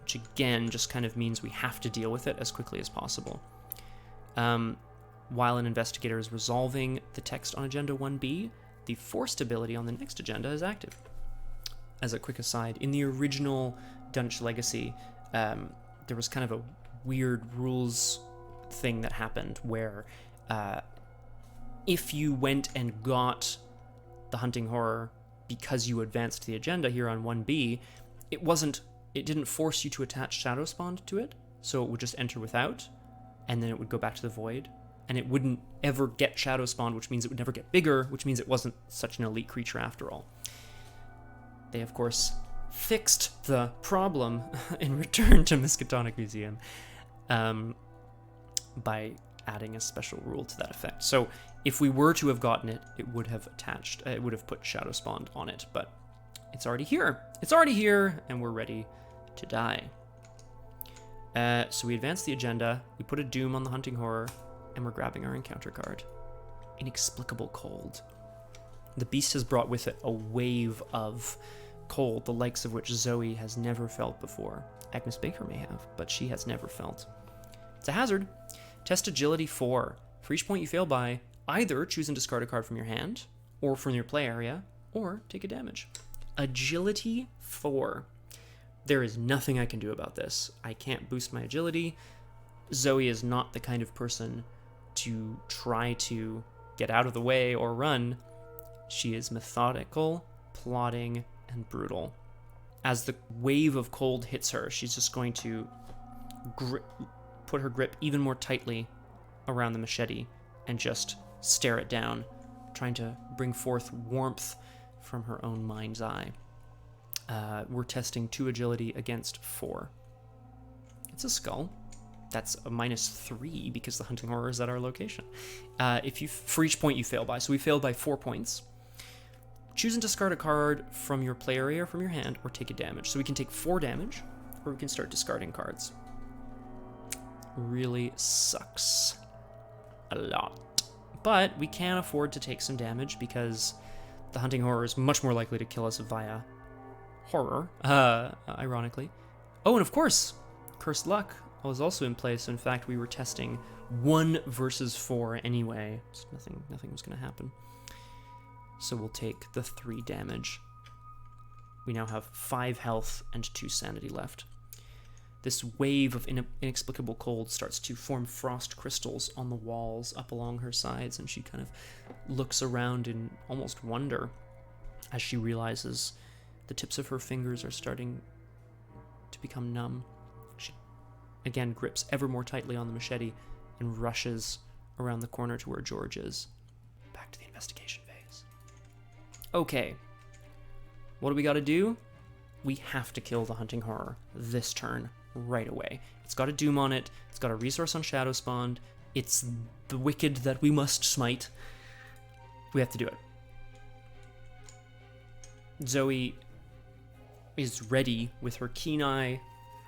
which again just kind of means we have to deal with it as quickly as possible. While an investigator is resolving the text on Agenda 1B, the forced ability on the next agenda is active. As a quick aside, in the original Dunwich Legacy, there was kind of a weird rules thing that happened where if you went and got the hunting horror because you advanced the agenda here on 1B, it didn't force you to attach Shadow Spawned to it, so it would just enter without, and then it would go back to the void, and it wouldn't ever get Shadow Spawned, which means it would never get bigger, which means it wasn't such an elite creature after all. They, of course, fixed the problem and returned to Miskatonic Museum by adding a special rule to that effect. So if we were to have gotten it, it would have put Shadow Spawned on it, but it's already here. It's already here, and we're ready to die. So we advance the agenda, we put a doom on the hunting horror, and we're grabbing our encounter card. Inexplicable cold. The beast has brought with it a wave of cold, the likes of which Zoey has never felt before. Agnes Baker may have, but she has never felt. It's a hazard. Test agility 4. For each point you fail by, either choose and discard a card from your hand, or from your play area, or take a damage. Agility 4. There is nothing I can do about this. I can't boost my agility. Zoey is not the kind of person to try to get out of the way or run. She is methodical, plotting, and brutal. As the wave of cold hits her, she's just going to put her grip even more tightly around the machete and just stare it down, trying to bring forth warmth from her own mind's eye. We're testing 2 agility against 4. It's a skull. That's a -3 because the hunting horror is at our location. For each point you fail by, so we failed by 4 points. Choose and discard a card from your play area or from your hand, or take a damage. So we can take 4 damage, or we can start discarding cards. Really sucks a lot. But we can afford to take some damage because the hunting horror is much more likely to kill us via horror, ironically. Oh, and of course, Cursed Luck was also in place. So in fact, we were testing 1 versus 4 anyway. So nothing was going to happen. So we'll take the 3 damage. We now have 5 health and 2 sanity left. This wave of inexplicable cold starts to form frost crystals on the walls up along her sides, and she kind of looks around in almost wonder as she realizes the tips of her fingers are starting to become numb. She again grips ever more tightly on the machete and rushes around the corner to where George is. Back to the investigation phase. Okay, what do we got to do? We have to kill the hunting horror this turn right away. It's got a doom on it. It's got a resource on Shadow Spawned. It's the wicked that we must smite. We have to do it. Zoey is ready with her keen eye,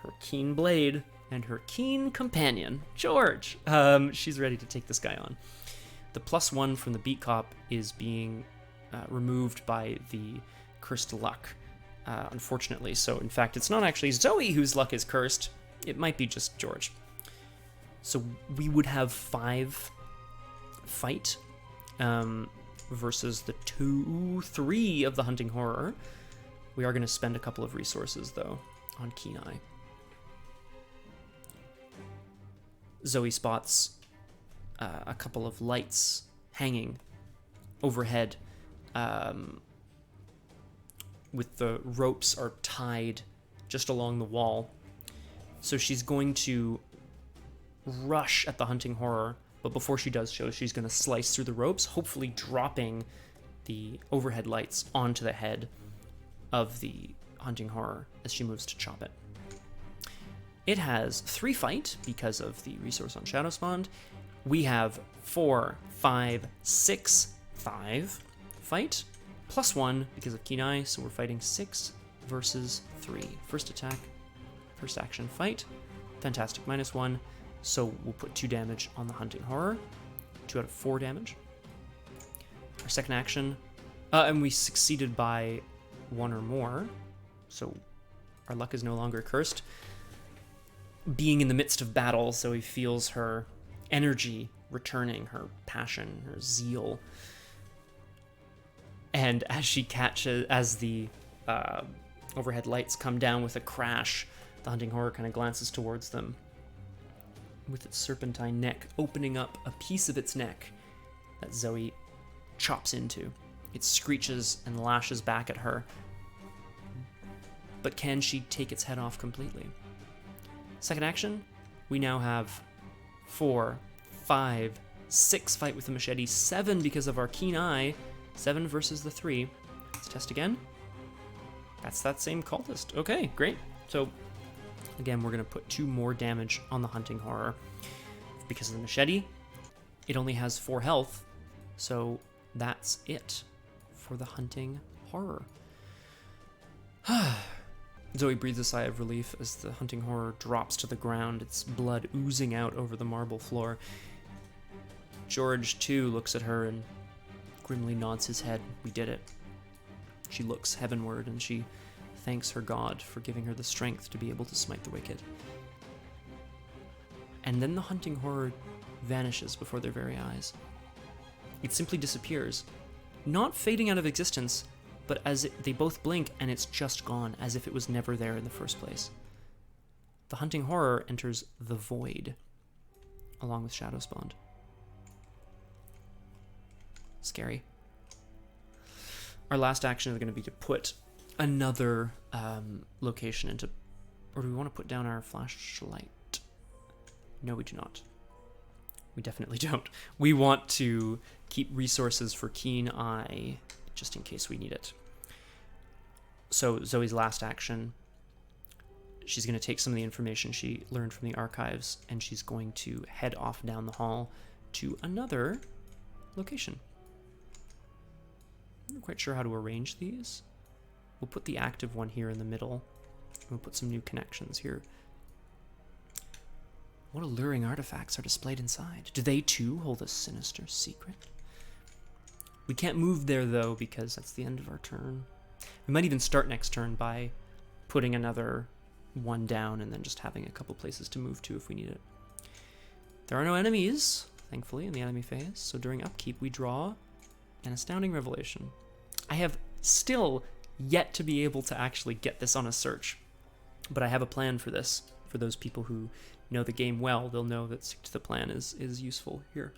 her keen blade, and her keen companion, George. She's ready to take this guy on. The +1 from the Beat Cop is being removed by the Cursed Luck, unfortunately. So, in fact, it's not actually Zoey whose luck is cursed. It might be just George. So we would have 5 fight versus the 2-3 of the hunting horror. We are going to spend a couple of resources, though, on Keen Eye. Zoey spots a couple of lights hanging overhead, with the ropes are tied just along the wall. So she's going to rush at the hunting horror, but before she does so, she's going to slice through the ropes, hopefully dropping the overhead lights onto the head of the hunting horror as she moves to chop it. It has 3 fight because of the resource on Shadow Spawned. We have 4, 5, 6, 5 fight, +1 because of Keen Eye, so we're fighting 6 versus 3. First attack, first action fight. Fantastic, -1. So we'll put 2 damage on the hunting horror. 2 out of 4 damage. Our second action, and we succeeded by 1 or more, so our luck is no longer cursed. Being in the midst of battle, Zoey feels her energy returning, her passion, her zeal. And as the overhead lights come down with a crash, the hunting horror kind of glances towards them with its serpentine neck, opening up a piece of its neck that Zoey chops into. It screeches and lashes back at her, but can she take its head off completely? Second action, we now have 4, 5, 6 fight with the machete, 7 because of our Keen Eye, 7 versus the 3. Let's test again. That's that same cultist. Okay, great. So, again, we're going to put 2 more damage on the hunting horror. Because of the machete, it only has 4 health, so that's it for the hunting horror. Zoe breathes a sigh of relief as the hunting horror drops to the ground, its blood oozing out over the marble floor. George, too, looks at her and grimly nods his head. We did it. She looks heavenward and she thanks her God for giving her the strength to be able to smite the wicked. And then the hunting horror vanishes before their very eyes. It simply disappears, not fading out of existence, but as they both blink and it's just gone, as if it was never there in the first place. The hunting horror enters the void, along with Shadow Spawned. Scary. Our last action is going to be to put another location into... Or do we want to put down our flashlight? No, we do not. We definitely don't. We want to keep resources for Keen Eye, just in case we need it. So Zoe's last action, she's going to take some of the information she learned from the archives, and she's going to head off down the hall to another location. I'm not quite sure how to arrange these. We'll put the active one here in the middle. We'll put some new connections here. What alluring artifacts are displayed inside? Do they too hold a sinister secret? We can't move there though because that's the end of our turn. We might even start next turn by putting another one down and then just having a couple places to move to if we need it. There are no enemies, thankfully, in the enemy phase, so during upkeep we draw an astounding revelation. I have still yet to be able to actually get this on a search, but I have a plan for this. For those people who know the game well, they'll know that stick to the plan is useful here.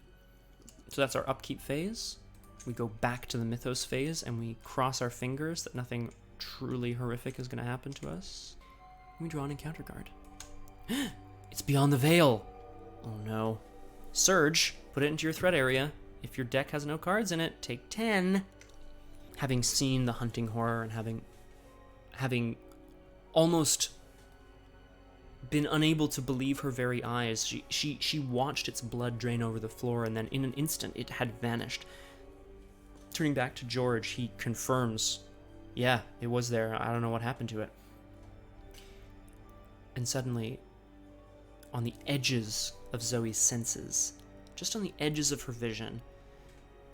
So that's our upkeep phase. We go back to the mythos phase and we cross our fingers that nothing truly horrific is going to happen to us. We draw an encounter card. It's Beyond the Veil. Oh no. Surge, put it into your threat area. If your deck has no cards in it, take 10. Having seen the hunting horror and having almost been unable to believe her very eyes, she watched its blood drain over the floor, and then in an instant it had vanished. Turning back to George, he confirms, yeah, it was there. I don't know what happened to it. And suddenly, on the edges of Zoe's senses, just on the edges of her vision,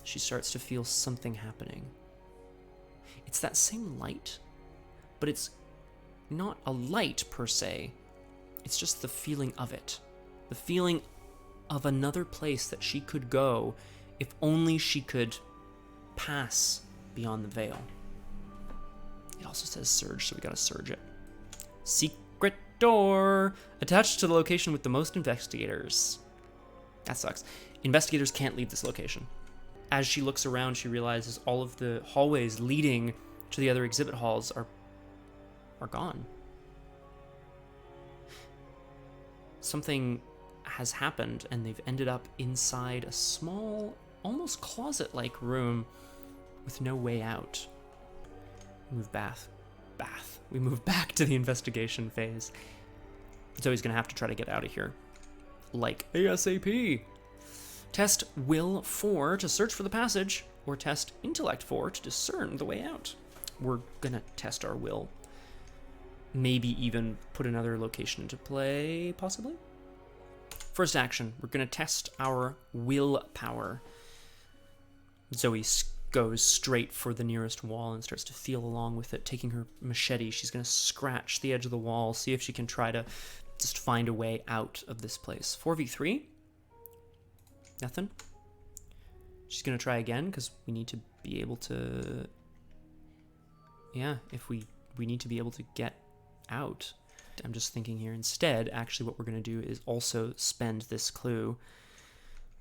she starts to feel something happening. It's that same light, but it's not a light per se. It's just the feeling of it. The feeling of another place that she could go if only she could pass beyond the veil. It also says surge, so we gotta surge it. Secret door! Attached to the location with the most investigators. That sucks. Investigators can't leave this location. As she looks around, she realizes all of the hallways leading to the other exhibit halls are gone. Something has happened, and they've ended up inside a small, almost closet-like room with no way out. We move back to the investigation phase. Zoe's gonna have to try to get out of here, like ASAP. Test Will 4 to search for the passage, or test Intellect 4 to discern the way out. We're gonna test our will. Maybe even put another location into play, possibly. First action, we're gonna test our willpower. Zoe goes straight for the nearest wall and starts to feel along with it. Taking her machete, she's gonna scratch the edge of the wall, see if she can try to just find a way out of this place. 4v3. Nothing. She's gonna try again because we need to be able to. Yeah, if we need to be able to get out. I'm just thinking here instead. Actually, what we're gonna do is also spend this clue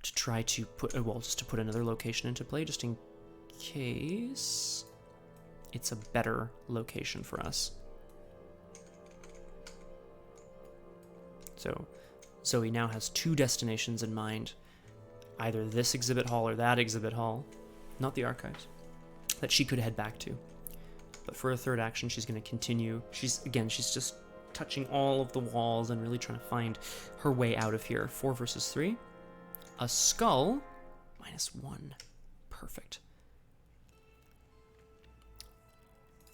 to try to put just to put another location into play, just in case it's a better location for us. So Zoe now has 2 destinations in mind. Either this exhibit hall or that exhibit hall, not the archives, that she could head back to. But for a third action, she's going to continue. She's just touching all of the walls and really trying to find her way out of here. 4 versus 3. A skull, -1. Perfect.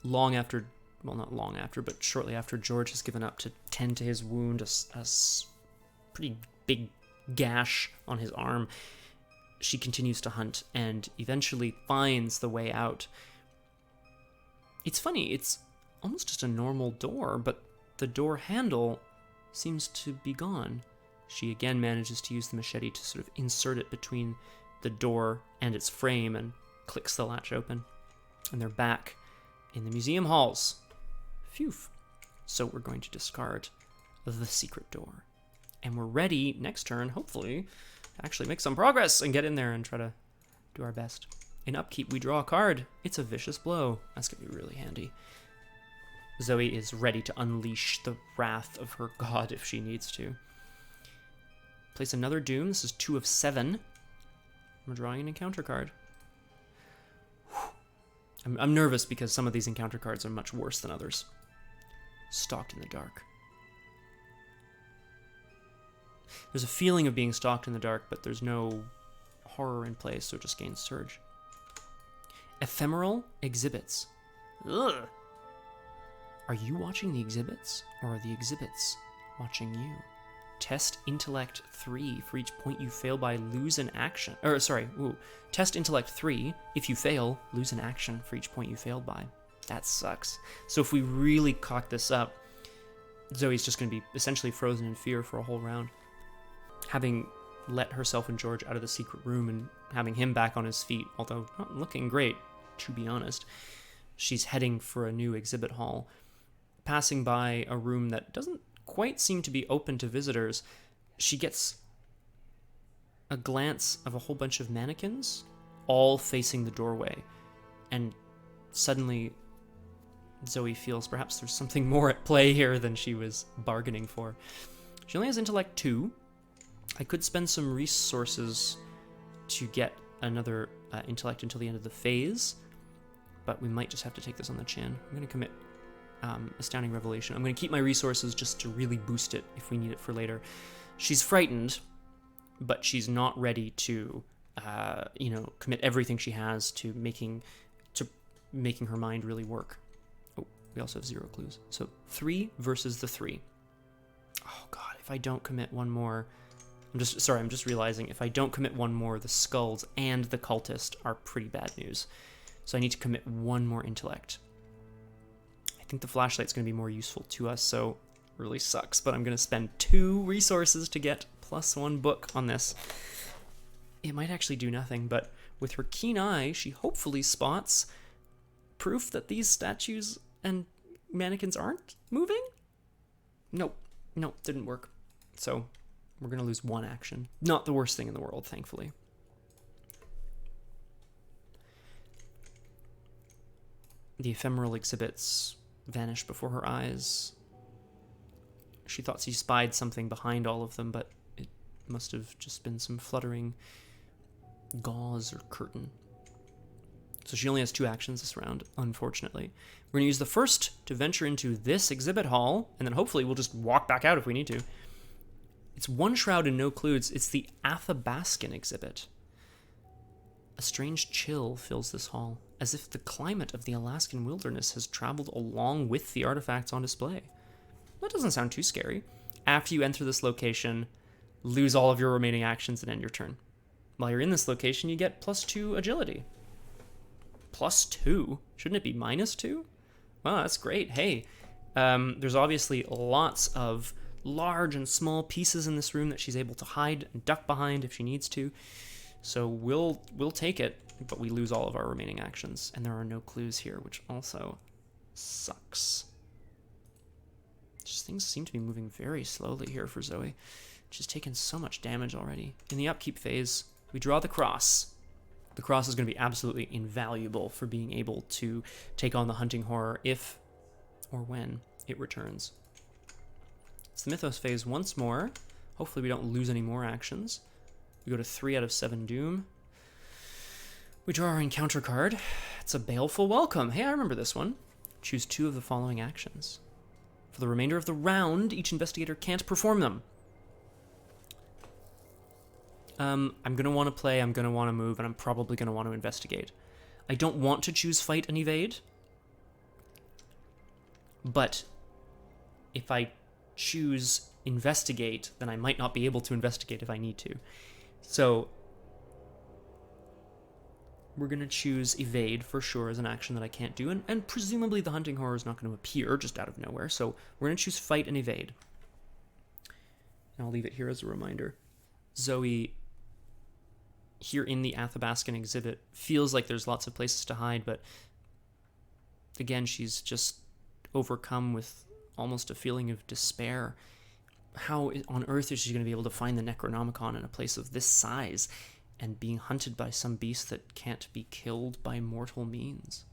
Long after, well, not long after, but shortly after George has given up to tend to his wound, a pretty big gash on his arm, she continues to hunt and eventually finds the way out. It's funny, it's almost just a normal door, but the door handle seems to be gone. She again manages to use the machete to sort of insert it between the door and its frame and clicks the latch open. And they're back in the museum halls. Phew. So we're going to discard the secret door. And we're ready next turn, hopefully, to actually make some progress and get in there and try to do our best. In upkeep, we draw a card. It's a Vicious Blow. That's going to be really handy. Zoey is ready to unleash the wrath of her god if she needs to. Place another Doom. This is 2 of 7. We're drawing an encounter card. I'm nervous because some of these encounter cards are much worse than others. Stalked in the Dark. There's a feeling of being stalked in the dark, but there's no horror in play, so it just gains Surge. Ephemeral Exhibits. Ugh. Are you watching the exhibits, or are the exhibits watching you? Test Intellect 3. For each point you fail by, lose an action. Test Intellect 3. If you fail, lose an action for each point you failed by. That sucks. So if we really cock this up, Zoey's just going to be essentially frozen in fear for a whole round. Having let herself and George out of the secret room and having him back on his feet, although not looking great, to be honest, she's heading for a new exhibit hall. Passing by a room that doesn't quite seem to be open to visitors, she gets a glance of a whole bunch of mannequins, all facing the doorway. And suddenly, Zoey feels perhaps there's something more at play here than she was bargaining for. She only has Intellect 2. I could spend some resources to get another Intellect until the end of the phase, but we might just have to take this on the chin. I'm going to commit Astounding Revelation. I'm going to keep my resources just to really boost it if we need it for later. She's frightened, but she's not ready to, commit everything she has to making her mind really work. Oh, we also have 0 clues. So 3 versus the 3. Oh God, if I don't commit one more, I'm just realizing if I don't commit one more, the skulls and the cultist are pretty bad news. So I need to commit one more intellect. I think the flashlight's going to be more useful to us, so it really sucks, but I'm going to spend 2 resources to get +1 book on this. It might actually do nothing, but with her keen eye, she hopefully spots proof that these statues and mannequins aren't moving? Nope, didn't work. So we're going to lose 1 action. Not the worst thing in the world, thankfully. The ephemeral exhibits vanish before her eyes. She thought she spied something behind all of them, but it must have just been some fluttering gauze or curtain. So she only has 2 actions this round, unfortunately. We're going to use the first to venture into this exhibit hall, and then hopefully we'll just walk back out if we need to. It's 1 shroud and no clues. It's the Athabascan Exhibit. A strange chill fills this hall, as if the climate of the Alaskan wilderness has traveled along with the artifacts on display. That doesn't sound too scary. After you enter this location, lose all of your remaining actions and end your turn. While you're in this location, you get +2 agility. +2? Shouldn't it be -2? Wow, that's great. Hey, there's obviously lots of large and small pieces in this room that she's able to hide and duck behind if she needs to. So we'll take it, but we lose all of our remaining actions, and there are no clues here, which also sucks. Just things seem to be moving very slowly here for Zoey. She's taken so much damage already. In the upkeep phase, we draw the cross. The cross is going to be absolutely invaluable for being able to take on the hunting horror if or when it returns. It's the mythos phase once more. Hopefully we don't lose any more actions. We go to 3 out of 7 doom. We draw our encounter card. It's a Baleful Welcome. Hey, I remember this one. Choose 2 of the following actions. For the remainder of the round, each investigator can't perform them. I'm going to want to play, I'm going to want to move, and I'm probably going to want to investigate. I don't want to choose fight and evade, but if I choose investigate, then I might not be able to investigate if I need to. So we're going to choose evade for sure as an action that I can't do, and presumably the hunting horror is not going to appear just out of nowhere, so we're going to choose fight and evade. And I'll leave it here as a reminder. Zoey, here in the Athabascan Exhibit, feels like there's lots of places to hide, but again, she's just overcome with almost a feeling of despair. How on earth is she going to be able to find the Necronomicon in a place of this size and being hunted by some beast that can't be killed by mortal means?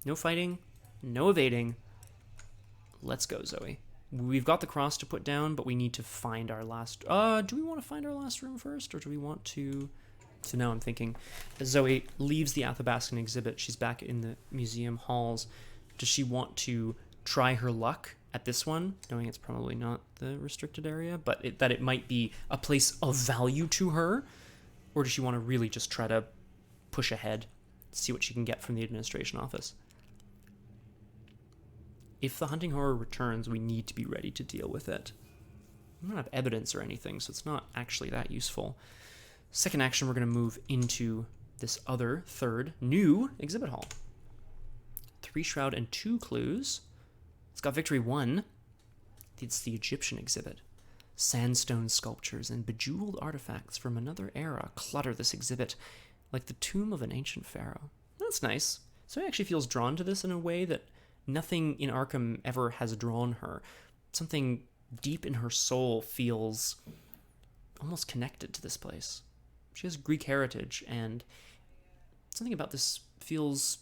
No fighting, no evading. Let's go, Zoey. We've got the cross to put down, but we need to find our last... do we want to find our last room first, or do we want to... So now I'm thinking, as Zoey leaves the Athabascan Exhibit, she's back in the museum halls. Does she want to try her luck at this one, knowing it's probably not the restricted area, but that it might be a place of value to her? Or does she want to really just try to push ahead, see what she can get from the administration office? If the hunting horror returns, we need to be ready to deal with it. We don't have evidence or anything, so it's not actually that useful. Second action, we're going to move into this other, third, new exhibit hall. 3 shroud and 2 clues. It's got victory 1. It's the Egyptian exhibit. Sandstone sculptures and bejeweled artifacts from another era clutter this exhibit, like the tomb of an ancient pharaoh. That's nice. So he actually feels drawn to this in a way that nothing in Arkham ever has drawn her. Something deep in her soul feels almost connected to this place. She has Greek heritage, and something about this feels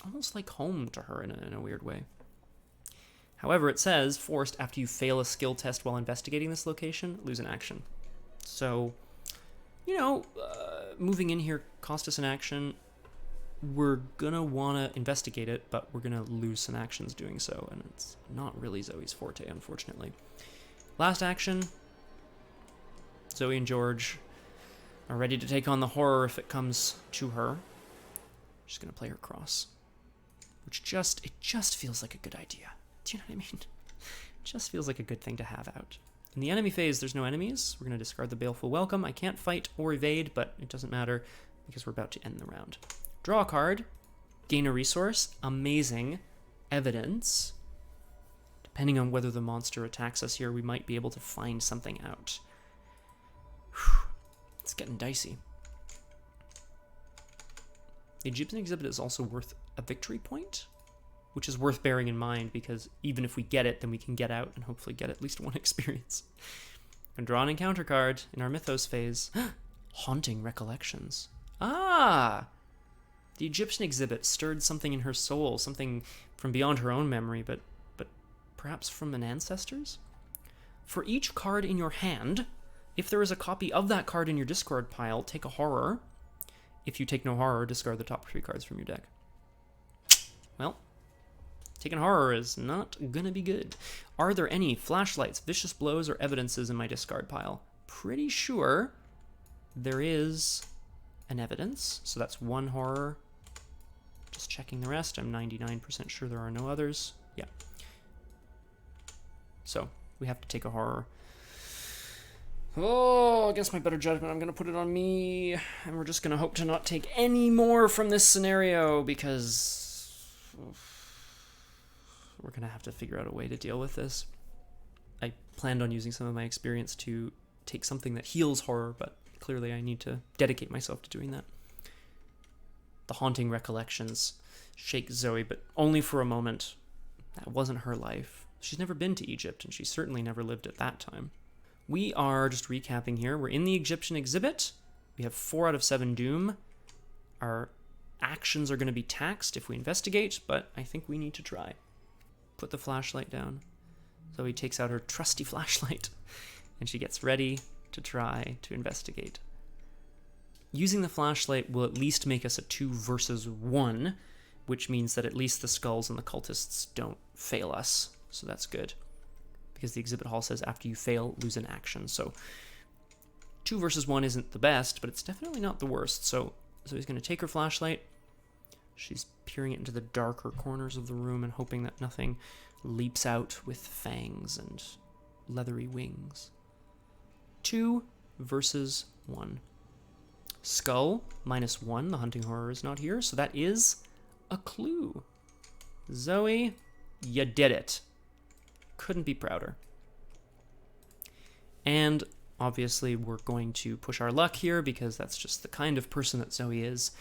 almost like home to her in a weird way. However, it says, forced after you fail a skill test while investigating this location, lose an action. So, moving in here cost us an action. We're going to want to investigate it, but we're going to lose some actions doing so, and it's not really Zoey's forte, unfortunately. Last action, Zoey and George are ready to take on the horror if it comes to her. She's going to play her cross, which it just feels like a good idea. Do you know what I mean? It just feels like a good thing to have out. In the enemy phase, there's no enemies. We're going to discard the Baleful Welcome. I can't fight or evade, but it doesn't matter because we're about to end the round. Draw a card, gain a resource, amazing, evidence. Depending on whether the monster attacks us here, we might be able to find something out. Whew. It's getting dicey. The Egyptian exhibit is also worth a victory point, which is worth bearing in mind because even if we get it, then we can get out and hopefully get at least 1 experience. And draw an encounter card in our mythos phase. Haunting recollections. Ah! The Egyptian exhibit stirred something in her soul, something from beyond her own memory, but perhaps from an ancestor's? For each card in your hand, if there is a copy of that card in your discard pile, take a horror. If you take no horror, discard the top 3 cards from your deck. Well, taking horror is not gonna be good. Are there any flashlights, vicious blows, or evidences in my discard pile? Pretty sure there is an evidence, so that's 1 horror. Just checking the rest. I'm 99% sure there are no others. Yeah. So, we have to take a horror. Oh, against my better judgment, I'm going to put it on me. And we're just going to hope to not take any more from this scenario because we're going to have to figure out a way to deal with this. I planned on using some of my experience to take something that heals horror, but clearly I need to dedicate myself to doing that. The haunting recollections shake Zoey, but only for a moment. That wasn't her life. She's never been to Egypt, and she certainly never lived at that time. We are just recapping here. We're in the Egyptian exhibit. We have 4 out of 7 doom. Our actions are going to be taxed if we investigate, but I think we need to try. Put the flashlight down. Zoey takes out her trusty flashlight, and she gets ready to try to investigate. Using the flashlight will at least make us a 2 versus 1, which means that at least the skulls and the cultists don't fail us. So that's good. Because the exhibit hall says after you fail, lose an action. So 2 versus 1 isn't the best, but it's definitely not the worst. So he's going to take her flashlight. She's peering it into the darker corners of the room and hoping that nothing leaps out with fangs and leathery wings. 2 versus 1. Skull, -1. The hunting horror is not here, so that is a clue. Zoe, you did it. Couldn't be prouder. And obviously we're going to push our luck here because that's just the kind of person that Zoe is.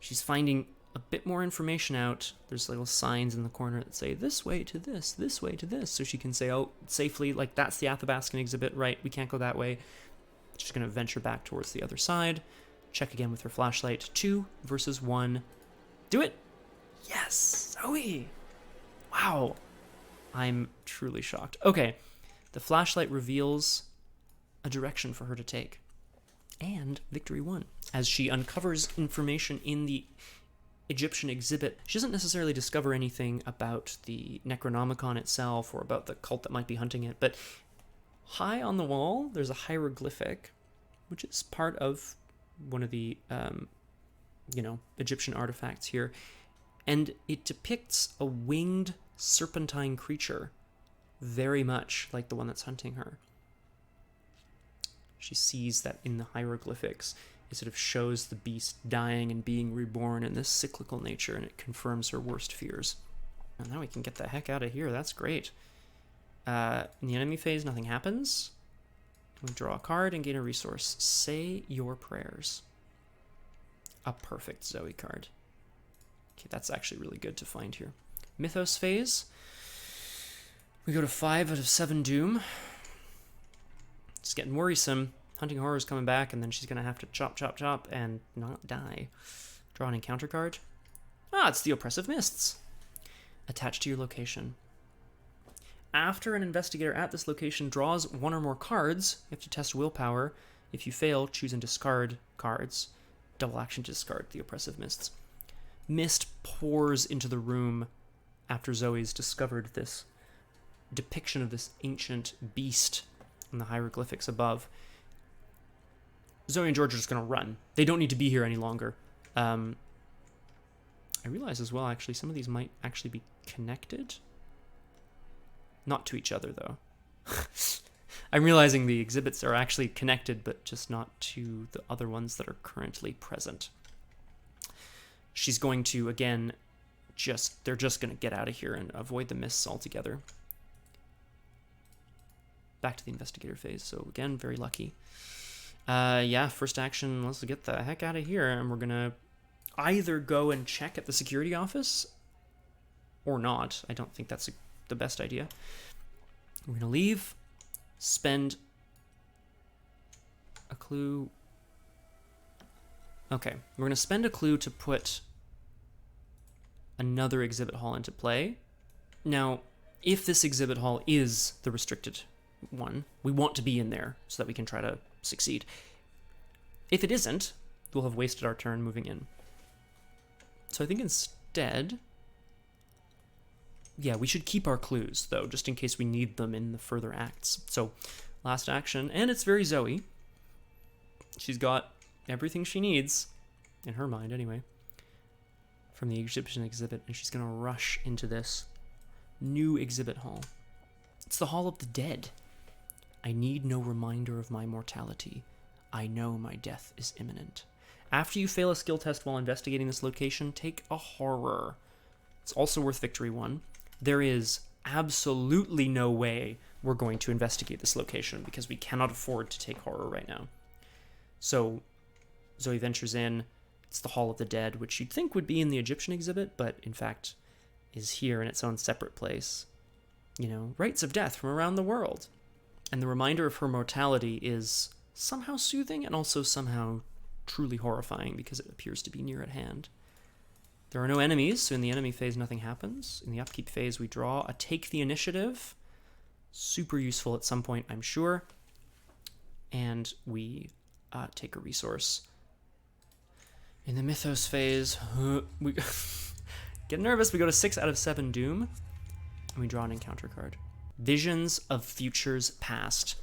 She's finding a bit more information out. There's little signs in the corner that say this way to this way to this. So she can say, oh, safely, like that's the Athabascan exhibit, right? We can't go that way. She's going to venture back towards the other side. Check again with her flashlight. 2 versus 1. Do it. Yes, Zoe. Wow. I'm truly shocked. Okay. The flashlight reveals a direction for her to take. And victory won. As she uncovers information in the Egyptian exhibit, she doesn't necessarily discover anything about the Necronomicon itself or about the cult that might be hunting it, but high on the wall, there's a hieroglyphic, which is part of one of the, Egyptian artifacts here, and it depicts a winged serpentine creature, very much like the one that's hunting her. She sees that in the hieroglyphics, it sort of shows the beast dying and being reborn in this cyclical nature, and it confirms her worst fears. And now we can get the heck out of here. That's great. In the enemy phase, nothing happens. We draw a card and gain a resource. Say your prayers. A perfect Zoe card. Okay, that's actually really good to find here. Mythos phase. We go to 5 out of 7 doom. It's getting worrisome. Hunting horror's coming back, and then she's going to have to chop, chop, chop, and not die. Draw an encounter card. Ah, it's the Oppressive Mists. Attached to your location. After an investigator at this location draws 1 or more cards, you have to test willpower. If you fail, choose and discard cards. Double action to discard the Oppressive Mists. Mist pours into the room after Zoe's discovered this depiction of this ancient beast in the hieroglyphics above. Zoe and George are just going to run. They don't need to be here any longer. I realize as well, actually, some of these might actually be connected. Not to each other, though. I'm realizing the exhibits are actually connected, but just not to the other ones that are currently present. She's going to, again, they're just going to get out of here and avoid the mists altogether. Back to the investigator phase. So, again, very lucky. First action, let's get the heck out of here. And we're going to either go and check at the security office or not. I don't think that's the best idea. We're going to leave, spend a clue. Okay, we're going to spend a clue to put another exhibit hall into play. Now, if this exhibit hall is the restricted one, we want to be in there so that we can try to succeed. If it isn't, we'll have wasted our turn moving in. So I think instead, yeah, we should keep our clues, though, just in case we need them in the further acts. So, last action, and it's very Zoe. She's got everything she needs, in her mind anyway, from the Egyptian exhibit, and she's going to rush into this new exhibit hall. It's the Hall of the Dead. I need no reminder of my mortality. I know my death is imminent. After you fail a skill test while investigating this location, take a horror. It's also worth victory 1. There is absolutely no way we're going to investigate this location because we cannot afford to take horror right now. So Zoe ventures in. It's the Hall of the Dead, which you'd think would be in the Egyptian exhibit, but in fact is here in its own separate place. You know, rites of death from around the world. And the reminder of her mortality is somehow soothing and also somehow truly horrifying because it appears to be near at hand. There are no enemies, so in the enemy phase nothing happens. In the upkeep phase we draw a take the initiative. Super useful at some point, I'm sure. And we take a resource. In the mythos phase, we get nervous. We go to 6 out of 7 Doom, and we draw an encounter card. Visions of Futures Past.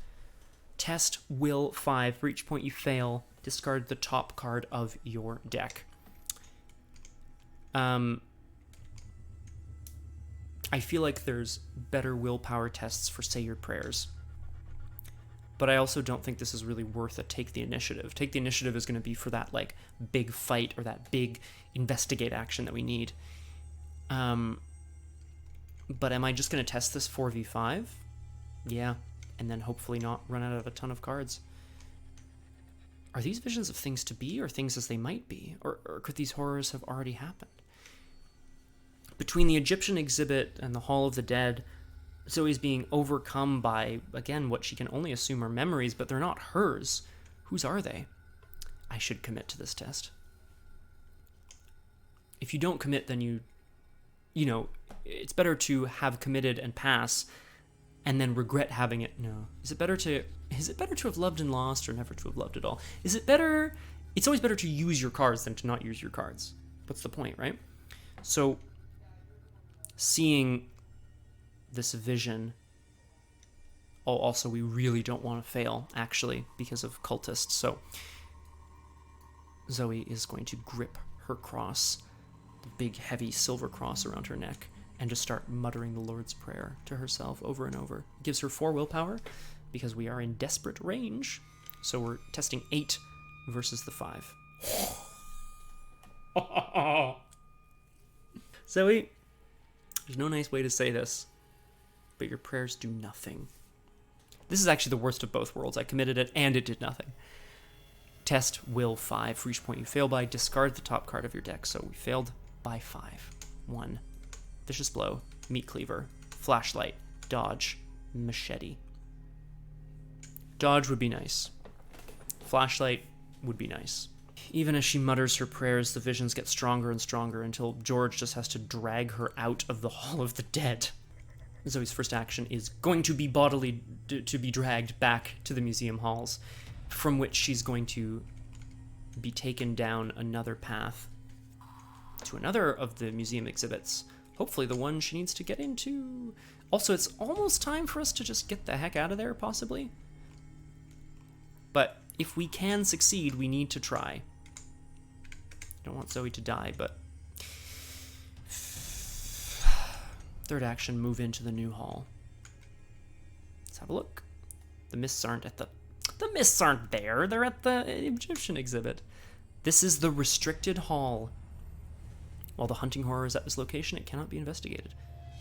Test Will 5. For each point you fail, discard the top card of your deck. I feel like there's better willpower tests for Say Your Prayers. But I also don't think this is really worth a Take the Initiative. Take the Initiative is going to be for that, like, big fight or that big investigate action that we need. But am I just going to test this 4v5? Yeah. And then hopefully not run out of a ton of cards. Are these visions of things to be or things as they might be? Or could these horrors have already happened? Between the Egyptian exhibit and the Hall of the Dead, Zoe's being overcome by, again, what she can only assume are memories, but they're not hers. Whose are they? I should commit to this test. If you don't commit, then you know, it's better to have committed and pass and then regret having it. No. Is it better to have loved and lost or never to have loved at all? Is it better? It's always better to use your cards than to not use your cards. What's the point, right? So, seeing this vision. Oh, also, we really don't want to fail, actually, because of cultists. So, Zoe is going to grip her cross, the big, heavy silver cross around her neck, and just start muttering the Lord's Prayer to herself over and over. It gives her 4 willpower, because we are in desperate range. So we're testing 8 versus the 5. Zoe, there's no nice way to say this, but your prayers do nothing. This is actually the worst of both worlds. I committed it, and it did nothing. Test Will 5. For each point you fail by, discard the top card of your deck. So we failed by 5. 1. Vicious Blow, Meat Cleaver, Flashlight, Dodge, Machete. Dodge would be nice. Flashlight would be nice. Even as she mutters her prayers, the visions get stronger and stronger until George just has to drag her out of the Hall of the Dead. Zoe's first action is going to be bodily to be dragged back to the museum halls, from which she's going to be taken down another path to another of the museum exhibits. Hopefully the one she needs to get into. Also, it's almost time for us to just get the heck out of there, possibly. But if we can succeed, we need to try. I don't want Zoe to die, but... Third action, move into the new hall. Let's have a look. The mists aren't at the mists aren't there. They're at the Egyptian exhibit. This is the restricted hall. While the hunting horror is at this location, it cannot be investigated.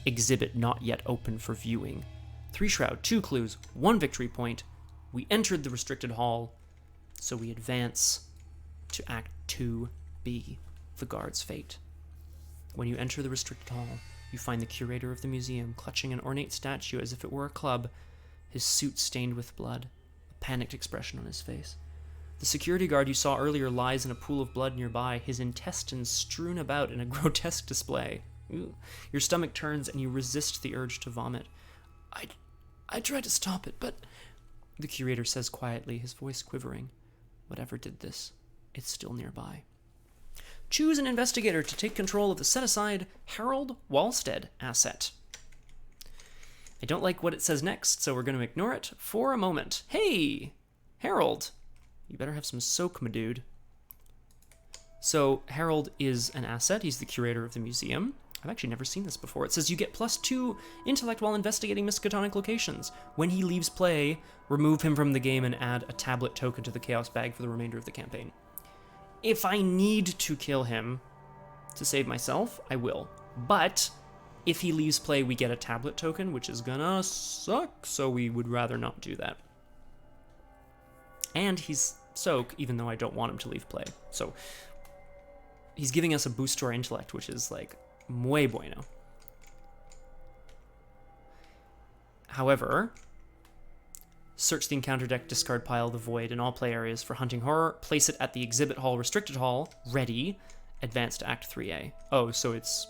Exhibit not yet open for viewing. 3 shroud, 2 clues, 1 victory point. We entered the restricted hall, so we advance to Act 2B, the guard's fate. When you enter the restricted hall, you find the curator of the museum clutching an ornate statue as if it were a club, his suit stained with blood, a panicked expression on his face. The security guard you saw earlier lies in a pool of blood nearby, his intestines strewn about in a grotesque display. Ooh. Your stomach turns and you resist the urge to vomit. I tried to stop it, but... The curator says quietly, his voice quivering. Whatever did this, it's still nearby. Choose an investigator to take control of the set-aside Harold Walstead asset. I don't like what it says next, so we're going to ignore it for a moment. Hey, Harold, you better have some soak, my dude. So Harold is an asset. He's the curator of the museum. I've actually never seen this before. It says you get +2 intellect while investigating Miskatonic locations. When he leaves play, remove him from the game and add a tablet token to the chaos bag for the remainder of the campaign. If I need to kill him to save myself, I will. But if he leaves play, we get a tablet token, which is gonna suck, so we would rather not do that. And he's soak, even though I don't want him to leave play. So he's giving us a boost to our intellect, which is like muy bueno. However, search the encounter deck, discard pile, the void, in all play areas for hunting horror. Place it at the exhibit hall, restricted hall, ready. Advance to Act 3A. Oh, so it's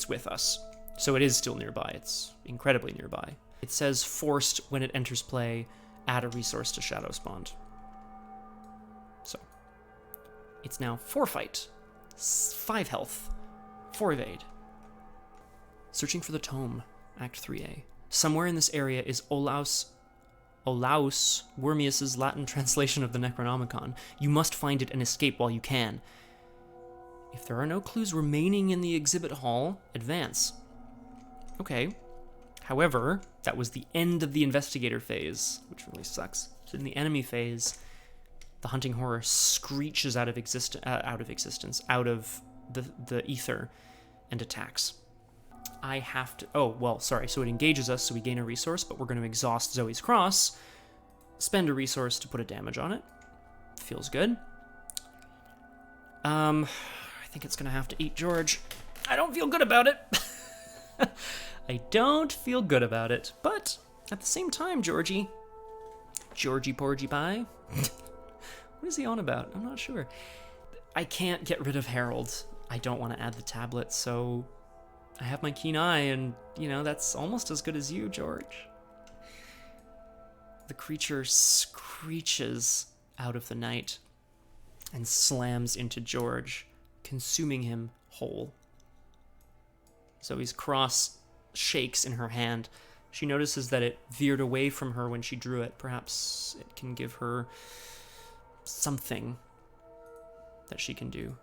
with us. So it is still nearby. It's incredibly nearby. It says forced when it enters play, add a resource to Shadow Spawned. So it's now 4 fight, 5 health 4 evade. Searching for the tome, Act 3A. Somewhere in this area is Olaus Wormius's Latin translation of the Necronomicon. You must find it and escape while you can. If there are no clues remaining in the exhibit hall, advance. Okay. However, that was the end of the investigator phase, which really sucks. So in the enemy phase, the hunting horror screeches out of the ether and attacks. I have to... Oh, well, sorry. So it engages us, so we gain a resource, but we're going to exhaust Zoey's Cross, spend a resource to put a damage on it. Feels good. I think it's going to have to eat George. I don't feel good about it. I don't feel good about it, but at the same time, Georgie Porgy Pie. What is he on about? I'm not sure. I can't get rid of Harold. I don't want to add the tablet, so I have my keen eye, and, that's almost as good as you, George. The creature screeches out of the night and slams into George, consuming him whole. Zoey's cross shakes in her hand. She notices that it veered away from her when she drew it. Perhaps it can give her something that she can do.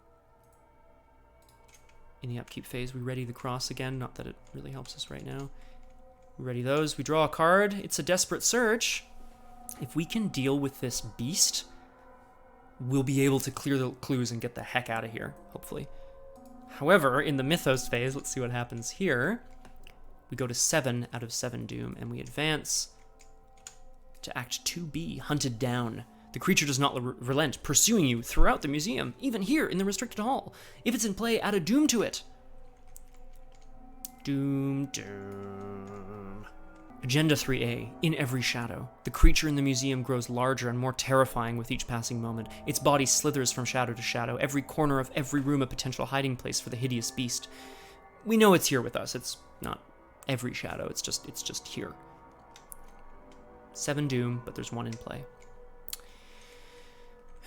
In the upkeep phase, we ready the cross again. Not that it really helps us right now. We ready those. We draw a card. It's a desperate search. If we can deal with this beast, we'll be able to clear the clues and get the heck out of here, hopefully. However, in the mythos phase, let's see what happens here. We go to 7 out of 7 doom, and we advance to Act 2B, Hunted Down. The creature does not relent, pursuing you throughout the museum, even here in the restricted hall. If it's in play, add a doom to it. Doom. Agenda 3A, In Every Shadow. The creature in the museum grows larger and more terrifying with each passing moment. Its body slithers from shadow to shadow, every corner of every room a potential hiding place for the hideous beast. We know it's here with us. It's not every shadow, it's just here. 7 doom, but there's 1 in play.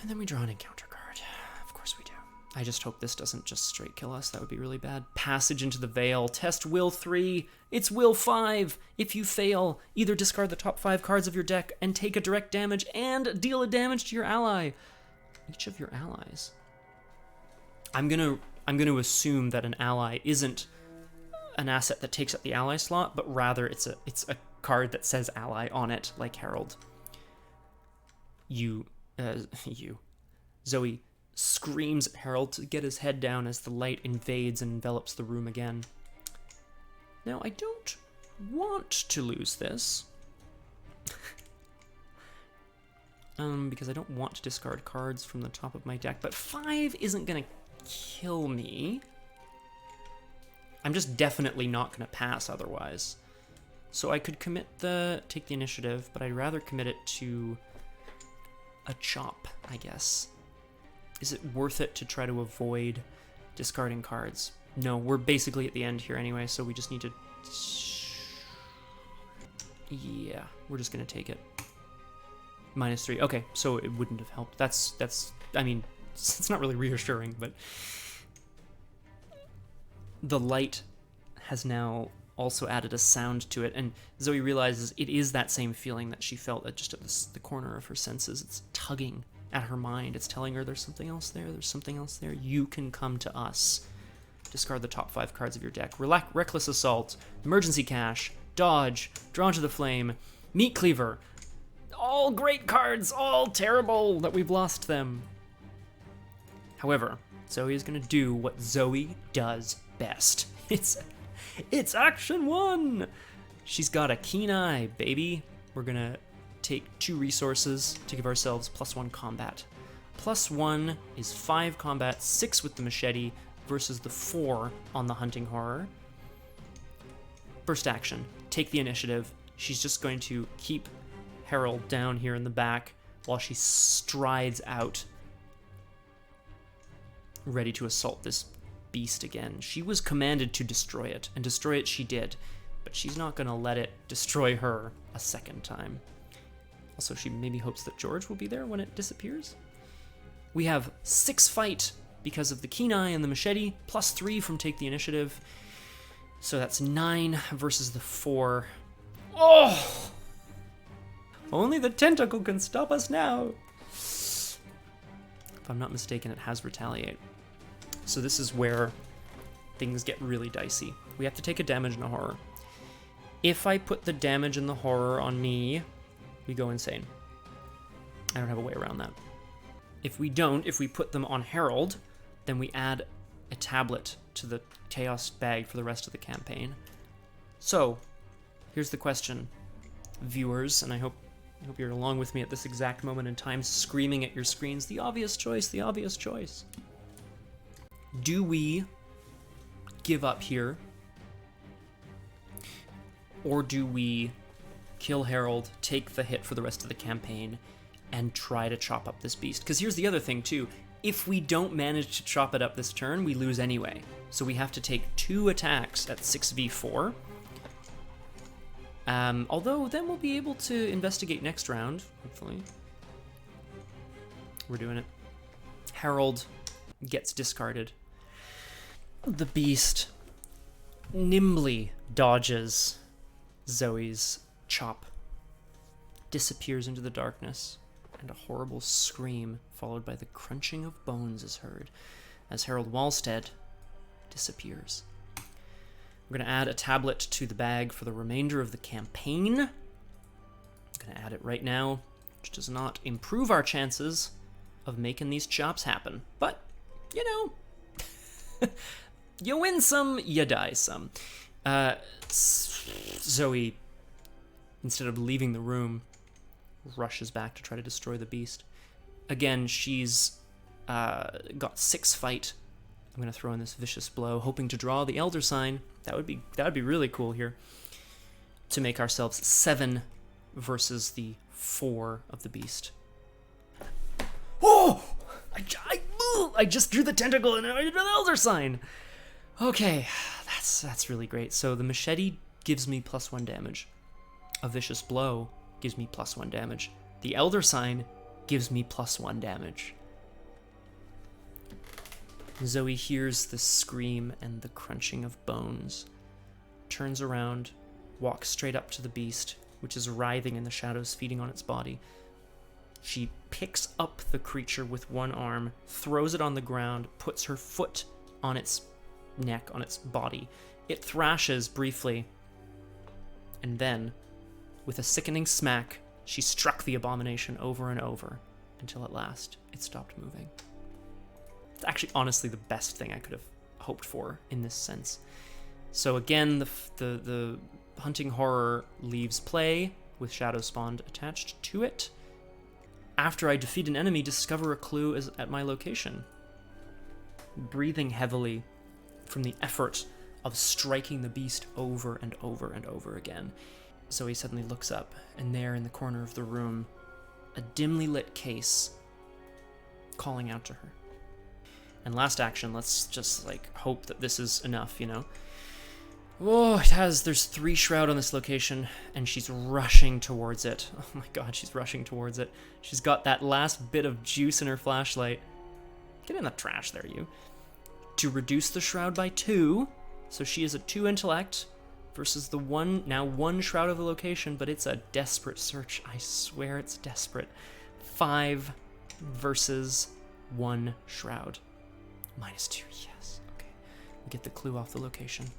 And then we draw an encounter card. Of course we do. I just hope this doesn't just straight kill us. That would be really bad. Passage into the Veil. Test Will 3. It's Will 5. If you fail, either discard the top 5 cards of your deck and take a direct damage and deal a damage to your ally. Each of your allies. I'm gonna assume that an ally isn't an asset that takes up the ally slot, but rather it's a card that says ally on it, like Harold. Zoey screams at Harold to get his head down as the light invades and envelops the room again. Now, I don't want to lose this. Because I don't want to discard cards from the top of my deck, but 5 isn't gonna kill me. I'm just definitely not gonna pass otherwise. So I could take the initiative, but I'd rather commit it to a chop, I guess. Is it worth it to try to avoid discarding cards? No, we're basically at the end here anyway, so we just need to... Yeah, we're just gonna take it. -3. Okay, so it wouldn't have helped. I mean, it's not really reassuring, but... The light has now also added a sound to it, and Zoey realizes it is that same feeling that she felt at just at the corner of her senses. It's tugging at her mind. It's telling her there's something else there, there's something else there. You can come to us. Discard the top 5 cards of your deck. Reckless Assault, Emergency Cash, Dodge, Drawn to the Flame, Meat Cleaver. All great cards, all terrible that we've lost them. However, Zoey is going to do what Zoey does best. It's action 1! She's got a keen eye, baby. We're going to take 2 resources to give ourselves +1 combat. +1 is 5 combat, 6 with the machete, versus the 4 on the hunting horror. First action, take the initiative. She's just going to keep Harold down here in the back while she strides out, ready to assault this beast again. She was commanded to destroy it, and destroy it she did, but she's not going to let it destroy her a second time. Also, she maybe hopes that George will be there when it disappears. We have 6 fight because of the keen eye and the machete, +3 from take the initiative. So that's 9 versus the 4. Oh! Only the tentacle can stop us now. If I'm not mistaken, it has retaliate. So this is where things get really dicey. We have to take a damage and a horror. If I put the damage and the horror on me, we go insane. I don't have a way around that. If we don't, if we put them on Herald, then we add a tablet to the Chaos bag for the rest of the campaign. So, here's the question, viewers, and I hope you're along with me at this exact moment in time, screaming at your screens, the obvious choice, the obvious choice. Do we give up here? Or do we kill Herald, take the hit for the rest of the campaign, and try to chop up this beast? Because here's the other thing, too. If we don't manage to chop it up this turn, we lose anyway. So we have to take 2 attacks at 6v4. Although then we'll be able to investigate next round, hopefully. We're doing it. Herald gets discarded. The beast nimbly dodges Zoe's chop, disappears into the darkness, and a horrible scream followed by the crunching of bones is heard as Harold Walstead disappears. We're going to add a tablet to the bag for the remainder of the campaign. I'm going to add it right now, which does not improve our chances of making these chops happen. But, you know, you win some, you die some. Zoe, instead of leaving the room, rushes back to try to destroy the beast. Again, she's got 6 fight. I'm going to throw in this vicious blow, hoping to draw the Elder Sign. That would be really cool here. To make ourselves 7 versus the 4 of the beast. Oh! I just drew the tentacle and I drew the Elder Sign. Okay, that's really great. So the machete gives me +1 damage. A vicious blow gives me +1 damage. The Elder Sign gives me +1 damage. Zoe hears the scream and the crunching of bones, turns around, walks straight up to the beast, which is writhing in the shadows, feeding on its body. She picks up the creature with one arm, throws it on the ground, puts her foot on its neck, on its body. It thrashes briefly, and then, with a sickening smack, she struck the abomination over and over, until at last it stopped moving. It's actually honestly the best thing I could have hoped for in this sense. So again, the hunting horror leaves play with Shadow Spawn attached to it. After I defeat an enemy, discover a clue at my location. Breathing heavily from the effort of striking the beast over and over and over again, Zoe suddenly looks up, and there in the corner of the room, a dimly lit case calling out to her. And last action, let's just hope that this is enough, you know. Oh, there's 3 shroud on this location, and she's rushing towards it. Oh my god, she's rushing towards it. She's got that last bit of juice in her flashlight. Get in the trash there, you. To reduce the shroud by 2, so she is at 2 intellect versus the 1 shroud of the location, but it's a desperate search. I swear it's desperate. 5 versus 1 shroud. -2, yes. Okay. We get the clue off the location.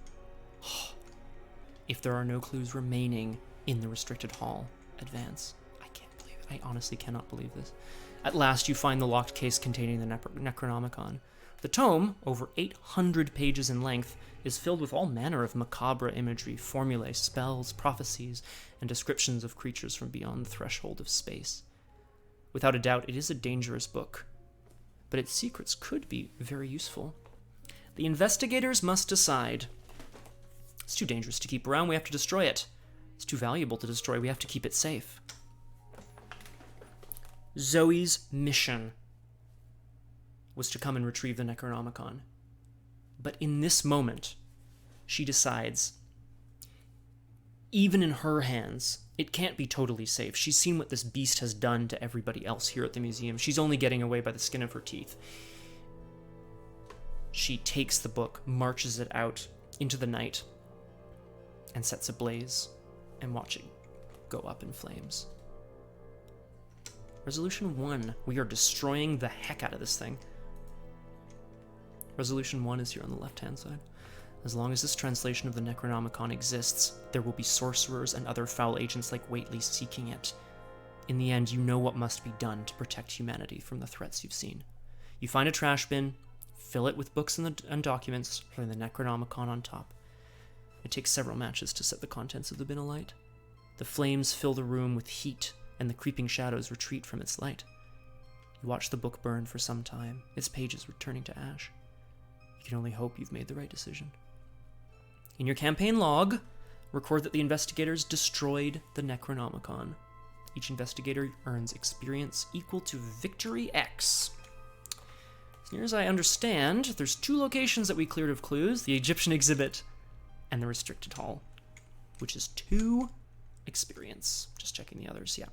If there are no clues remaining in the restricted hall, advance. I can't believe it. I honestly cannot believe this. At last, you find the locked case containing the Necronomicon. The tome, over 800 pages in length, is filled with all manner of macabre imagery, formulae, spells, prophecies, and descriptions of creatures from beyond the threshold of space. Without a doubt, it is a dangerous book, but its secrets could be very useful. The investigators must decide. It's too dangerous to keep around, we have to destroy it. It's too valuable to destroy, we have to keep it safe. Zoe's mission was to come and retrieve the Necronomicon. But in this moment, she decides, even in her hands, it can't be totally safe. She's seen what this beast has done to everybody else here at the museum. She's only getting away by the skin of her teeth. She takes the book, marches it out into the night, and sets ablaze, and watch it go up in flames. Resolution 1. We are destroying the heck out of this thing. Resolution 1 is here on the left-hand side. As long as this translation of the Necronomicon exists, there will be sorcerers and other foul agents like Whately seeking it. In the end, you know what must be done to protect humanity from the threats you've seen. You find a trash bin, fill it with books and documents, putting the Necronomicon on top. It takes several matches to set the contents of the bin alight. The flames fill the room with heat, and the creeping shadows retreat from its light. You watch the book burn for some time, its pages returning to ash. You can only hope you've made the right decision. In your campaign log, record that the investigators destroyed the Necronomicon. Each investigator earns experience equal to Victory X. As near as I understand, there's 2 locations that we cleared of clues, the Egyptian Exhibit and the Restricted Hall, which is 2 experience. Just checking the others, yeah.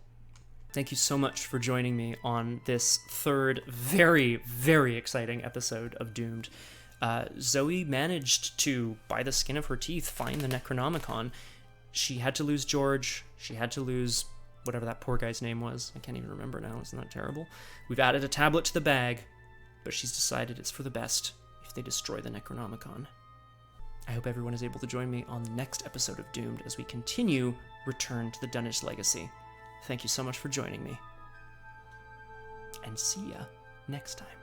Thank you so much for joining me on this third very, very exciting episode of Doomed. Zoey managed to, by the skin of her teeth, find the Necronomicon. She had to lose George. She had to lose whatever that poor guy's name was. I can't even remember now. Isn't that terrible? We've added a tablet to the bag, but she's decided it's for the best if they destroy the Necronomicon. I hope everyone is able to join me on the next episode of Doomed as we continue Return to the Dunwich Legacy. Thank you so much for joining me, and see ya next time.